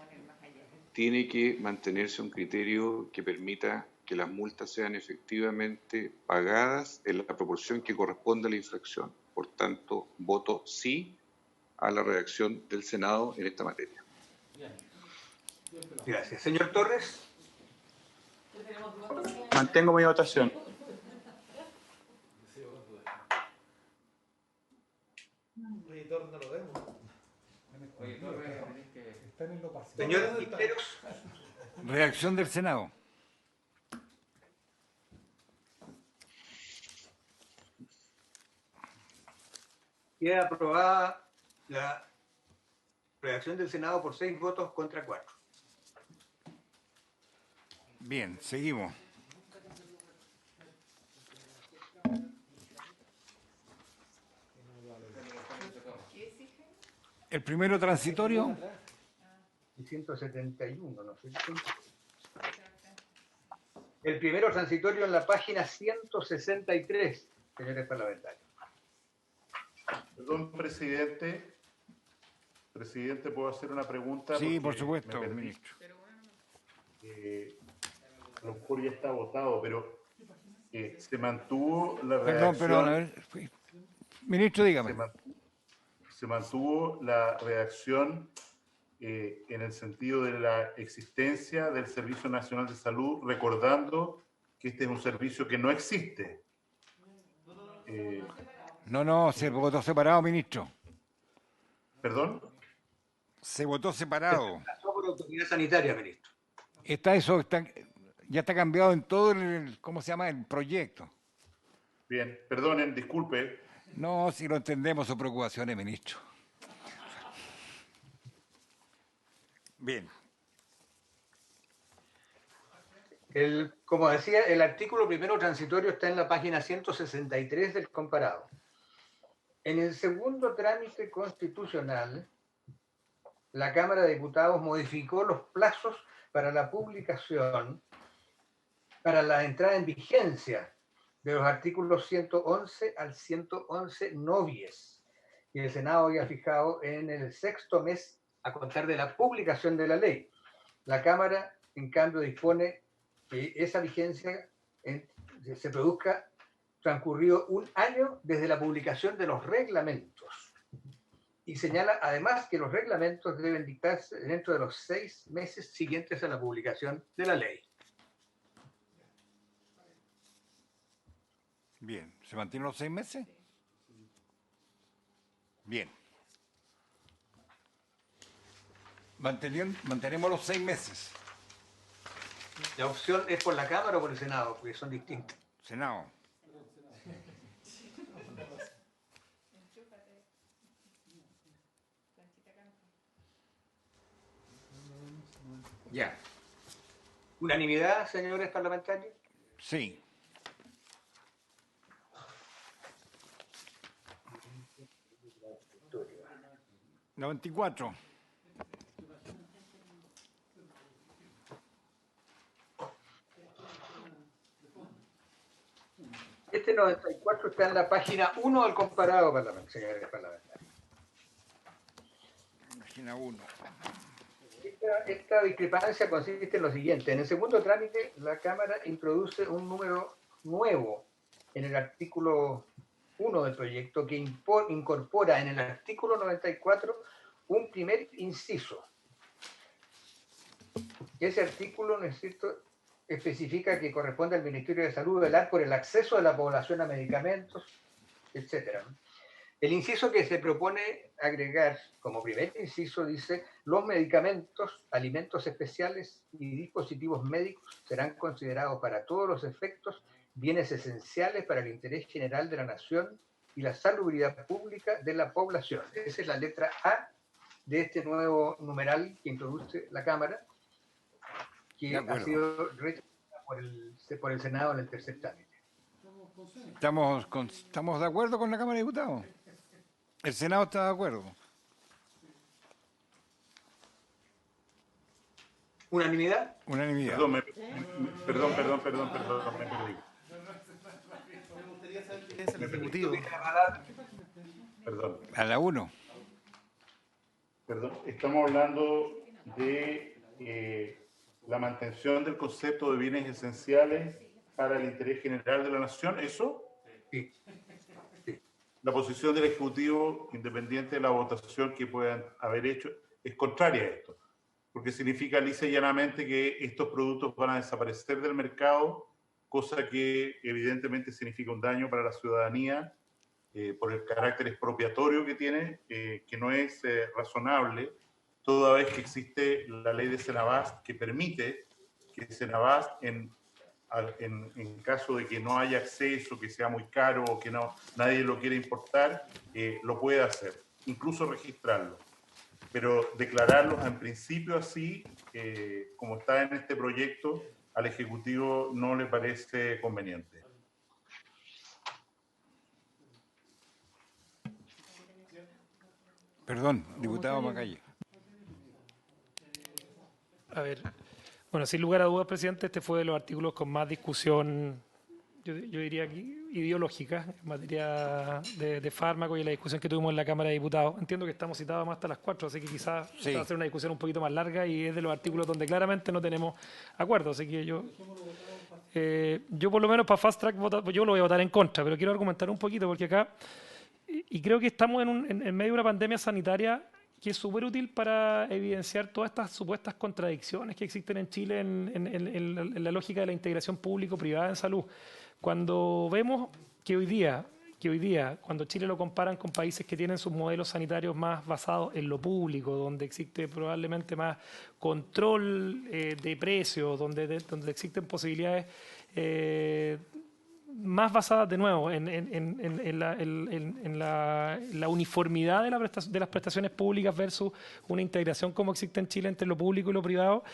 tiene que mantenerse un criterio que permita que las multas sean efectivamente pagadas en la proporción que corresponde a la infracción. Por tanto, voto sí a la redacción del Senado en esta materia. Gracias. Señor Torres. Mantengo mi votación. Señor Quinteros. Redacción del Senado. Queda aprobada la redacción del Senado por 6 votos contra 4. Bien, seguimos. primero transitorio? Y 171, no sé. El primero transitorio en la página 163, señores parlamentarios. Perdón, presidente. Presidente, ¿puedo hacer una pregunta? Sí, Porque por supuesto, me perdí. ministro. A lo mejor ya está votado, pero se mantuvo la Perdón, redacción. a ver. Ministro, dígame. Se mantuvo la redacción en el sentido de la existencia del Servicio Nacional de Salud, recordando que este es un servicio que no existe. No, se votó separado, ministro. ¿Perdón? Se votó separado. Pasó por autoridad sanitaria, ministro. Ya está cambiado en todo ¿cómo se llama? El proyecto. Bien, perdonen, disculpe. No, si lo entendemos, sus preocupaciones, ministro. Bien. Como decía, el artículo primero transitorio está en la página 163 del comparado. En el segundo trámite constitucional, la Cámara de Diputados modificó los plazos para la publicación, para la entrada en vigencia de los artículos 111 al 111 novies, que el Senado había fijado en el sexto mes a contar de la publicación de la ley. La Cámara, en cambio, dispone que esa vigencia se produzca transcurrido un año desde la publicación de los reglamentos. Y señala además que los reglamentos deben dictarse dentro de los 6 meses siguientes a la publicación de la ley. Bien. ¿Se mantienen los 6 meses? Bien. Mantenemos los 6 meses. La opción es por la Cámara o por el Senado, porque son distintas. Senado. Ya. ¿Unanimidad, señores parlamentarios? Sí. ¿94? Este 94 está en la página 1 del comparado, señores parlamentarios. Página 1. Esta discrepancia consiste en lo siguiente. En el segundo trámite, la Cámara introduce un número nuevo en el artículo 1 del proyecto que incorpora en el artículo 94 un primer inciso. Ese artículo, ¿no es cierto?, especifica que corresponde al Ministerio de Salud velar por el acceso de la población a medicamentos, etc. El inciso que se propone agregar como primer inciso dice: los medicamentos, alimentos especiales y dispositivos médicos serán considerados para todos los efectos bienes esenciales para el interés general de la nación y la salubridad pública de la población. Esa es la letra A de este nuevo numeral que introduce la Cámara, que ha sido rechazada por el Senado en el tercer trámite. ¿Estamos de acuerdo con la Cámara de Diputados? ¿El Senado está de acuerdo? ¿Unanimidad? Unanimidad. Perdón, me perdí. Es el Ejecutivo. Perdón. A la 1. Perdón, estamos hablando de la mantención del concepto de bienes esenciales para el interés general de la nación, ¿eso? Sí. La posición del Ejecutivo, independiente de la votación que puedan haber hecho, es contraria a esto, porque significa lisa y llanamente que estos productos van a desaparecer del mercado, cosa que evidentemente significa un daño para la ciudadanía por el carácter expropiatorio que tiene, que no es razonable, toda vez que existe la ley de Senabast que permite que Senabast, en caso de que no haya acceso, que sea muy caro o que nadie lo quiera importar, lo puede hacer, incluso registrarlo. Pero declararlos en principio así, como está en este proyecto, al Ejecutivo no le parece conveniente. Perdón, diputado Macaya. A ver, bueno, sin lugar a dudas, presidente, este fue de los artículos con más discusión, yo diría que ideológica, en materia de fármacos y la discusión que tuvimos en la Cámara de Diputados. Entiendo que estamos citados más hasta las 4, así que quizás va a ser una discusión un poquito más larga y es de los artículos donde claramente no tenemos acuerdo. Así que yo por lo menos para Fast Track, yo lo voy a votar en contra, pero quiero argumentar un poquito porque acá, y creo que estamos en medio de una pandemia sanitaria que es súper útil para evidenciar todas estas supuestas contradicciones que existen en Chile en la lógica de la integración público-privada en salud. Cuando vemos que hoy día, cuando Chile lo comparan con países que tienen sus modelos sanitarios más basados en lo público, donde existe probablemente más control de precios, donde existen posibilidades más basadas de nuevo en la uniformidad de las prestaciones públicas versus una integración como existe en Chile entre lo público y lo privado.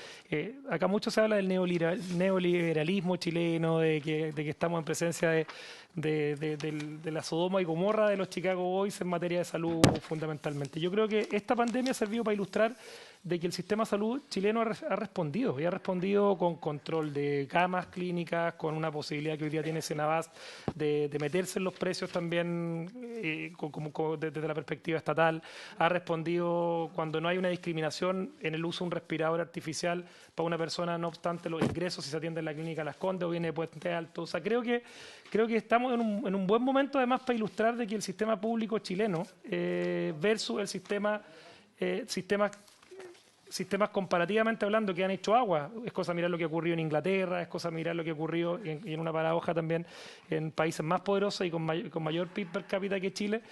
Acá mucho se habla del neoliberalismo chileno, de que estamos en presencia de la Sodoma y Gomorra de los Chicago Boys en materia de salud fundamentalmente. Yo creo que esta pandemia ha servido para ilustrar de que el sistema de salud chileno ha respondido, y ha respondido con control de camas clínicas, con una posibilidad que hoy día tiene Senabast de meterse en los precios también desde la perspectiva estatal, ha respondido cuando no hay una discriminación en el uso de un respirador artificial para una persona, no obstante los ingresos si se atiende en la clínica Las Condes o viene de Puente Alto. O sea, creo que estamos en un buen momento además para ilustrar de que el sistema público chileno versus el sistemas comparativamente hablando que han hecho agua. Es cosa mirar lo que ocurrió en Inglaterra, es cosa mirar lo que ocurrió en una paradoja también en países más poderosos y con mayor PIB per cápita que Chile.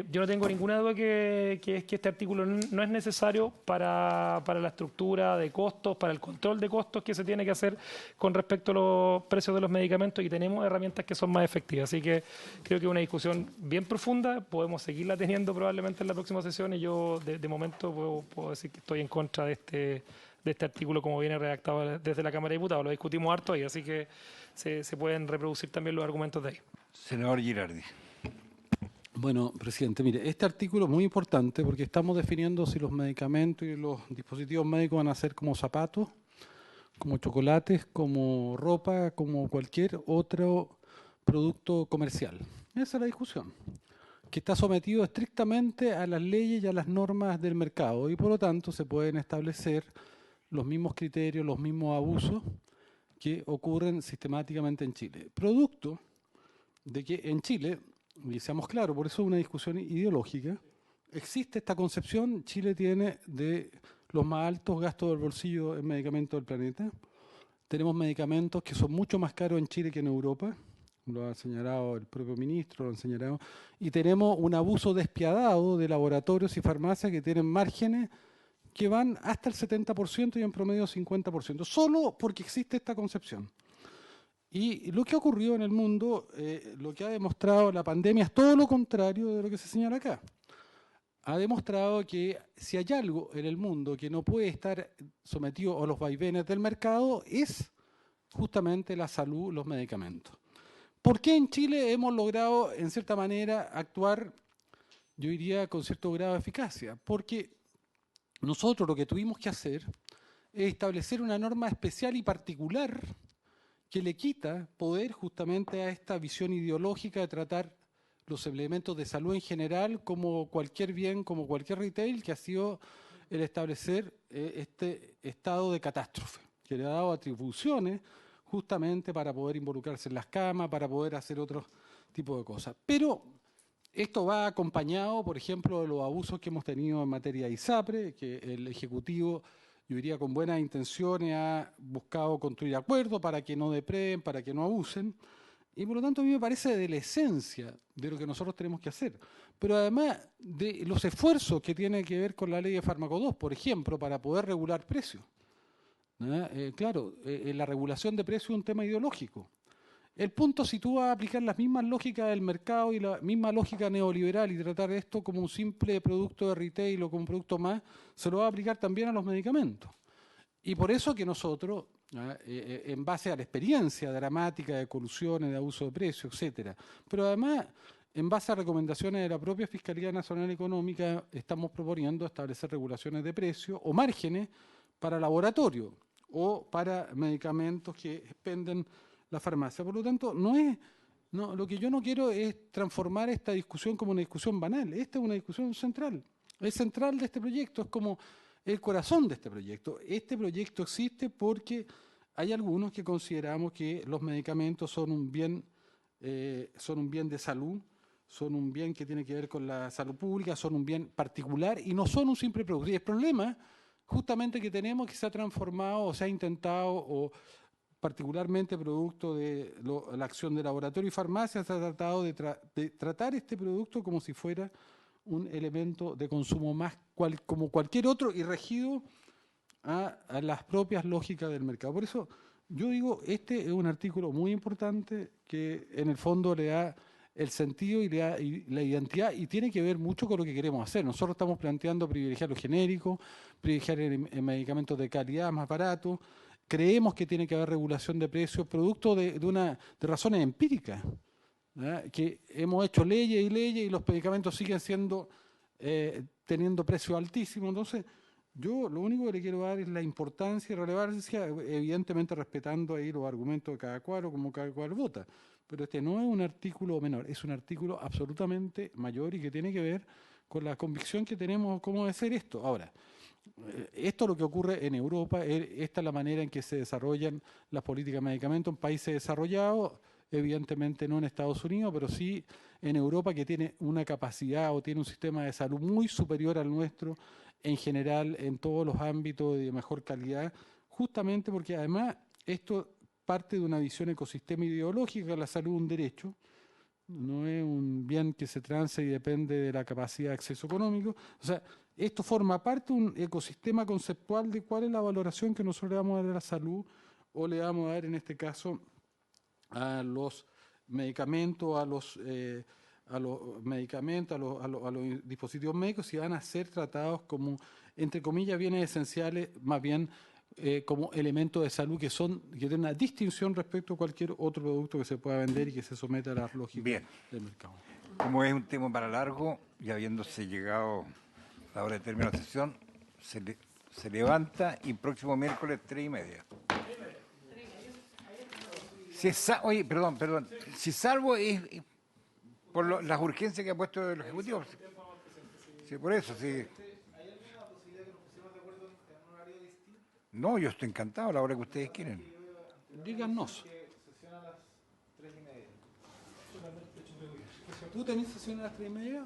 Yo no tengo ninguna duda que este artículo no es necesario para la estructura de costos, para el control de costos que se tiene que hacer con respecto a los precios de los medicamentos, y tenemos herramientas que son más efectivas. Así que creo que es una discusión bien profunda, podemos seguirla teniendo probablemente en la próxima sesión, y yo de momento puedo decir que estoy en contra de este artículo como viene redactado desde la Cámara de Diputados. Lo discutimos harto ahí, así que se pueden reproducir también los argumentos de ahí. Senador Girardi. Bueno, presidente, mire, este artículo es muy importante porque estamos definiendo si los medicamentos y los dispositivos médicos van a ser como zapatos, como chocolates, como ropa, como cualquier otro producto comercial. Esa es la discusión, que está sometido estrictamente a las leyes y a las normas del mercado, y por lo tanto se pueden establecer los mismos criterios, los mismos abusos que ocurren sistemáticamente en Chile. Producto de que en Chile, y seamos claros, por eso es una discusión ideológica, existe esta concepción: Chile tiene de los más altos gastos del bolsillo en medicamentos del planeta. Tenemos medicamentos que son mucho más caros en Chile que en Europa, lo ha señalado el propio ministro, lo han señalado, y tenemos un abuso despiadado de laboratorios y farmacias que tienen márgenes que van hasta el 70% y en promedio 50%, solo porque existe esta concepción. Y lo que ha ocurrido en el mundo, lo que ha demostrado la pandemia es todo lo contrario de lo que se señala acá. Ha demostrado que si hay algo en el mundo que no puede estar sometido a los vaivenes del mercado, es justamente la salud, los medicamentos. ¿Por qué en Chile hemos logrado, en cierta manera, actuar, yo diría, con cierto grado de eficacia? Porque nosotros lo que tuvimos que hacer es establecer una norma especial y particular que le quita poder justamente a esta visión ideológica de tratar los elementos de salud en general como cualquier bien, como cualquier retail, que ha sido el establecer este estado de catástrofe, que le ha dado atribuciones justamente para poder involucrarse en las camas, para poder hacer otro tipo de cosas. Pero esto va acompañado, por ejemplo, de los abusos que hemos tenido en materia de ISAPRE, que el Ejecutivo, yo diría con buenas intenciones, ha buscado construir acuerdos para que no depreen, para que no abusen, y por lo tanto a mí me parece de la esencia de lo que nosotros tenemos que hacer. Pero además de los esfuerzos que tienen que ver con la ley de fármaco 2, por ejemplo, para poder regular precios. Claro, la regulación de precios es un tema ideológico. El punto, si tú vas a aplicar las mismas lógicas del mercado y la misma lógica neoliberal y tratar esto como un simple producto de retail o como un producto más, se lo va a aplicar también a los medicamentos. Y por eso que nosotros, en base a la experiencia dramática de colusiones, de abuso de precios, etcétera, pero además en base a recomendaciones de la propia Fiscalía Nacional Económica, estamos proponiendo establecer regulaciones de precios o márgenes para laboratorio o para medicamentos que expenden la farmacia. Por lo tanto, lo que yo no quiero es transformar esta discusión como una discusión banal. Esta es una discusión central. Es central de este proyecto, es como el corazón de este proyecto. Este proyecto existe porque hay algunos que consideramos que los medicamentos son un bien de salud, son un bien que tiene que ver con la salud pública, son un bien particular y no son un simple producto. Y el problema justamente que tenemos que se ha transformado o se ha intentado, o particularmente producto de la acción de laboratorio y farmacia, se ha tratado de tratar este producto como si fuera un elemento de consumo más como cualquier otro y regido a las propias lógicas del mercado. Por eso yo digo, este es un artículo muy importante que en el fondo le da el sentido y la identidad, y tiene que ver mucho con lo que queremos hacer. Nosotros estamos planteando privilegiar lo genérico, privilegiar medicamentos de calidad más baratos. Creemos que tiene que haber regulación de precios, producto de razones empíricas, ¿verdad? Que hemos hecho leyes y los medicamentos siguen teniendo precios altísimos. Entonces, yo lo único que le quiero dar es la importancia y relevancia, evidentemente respetando ahí los argumentos de cada cual o como cada cual vota. Pero este no es un artículo menor, es un artículo absolutamente mayor y que tiene que ver con la convicción que tenemos cómo debe ser esto. Ahora, esto es lo que ocurre en Europa, esta es la manera en que se desarrollan las políticas de medicamentos en países desarrollados, evidentemente no en Estados Unidos, pero sí en Europa, que tiene una capacidad o tiene un sistema de salud muy superior al nuestro en general, en todos los ámbitos de mejor calidad, justamente porque además esto parte de una visión ecosistema ideológica, la salud es un derecho, no es un bien que se transa y depende de la capacidad de acceso económico. O sea, esto forma parte de un ecosistema conceptual de cuál es la valoración que nosotros le vamos a dar a la salud, o le vamos a dar en este caso a los medicamentos, a los dispositivos médicos, si van a ser tratados como, entre comillas, bienes esenciales, más bien como elementos de salud que tienen una distinción respecto a cualquier otro producto que se pueda vender y que se someta a las lógicas del mercado. Como es un tema para largo, y habiéndose llegado la hora de término de la sesión, se levanta y próximo miércoles 3:30. Oye, perdón, si salvo por las urgencias que ha puesto el Ejecutivo. Sí, por eso, sí. No, yo estoy encantado a la hora que ustedes quieren. Díganos. ¿Tú tenés sesión a las 3:30?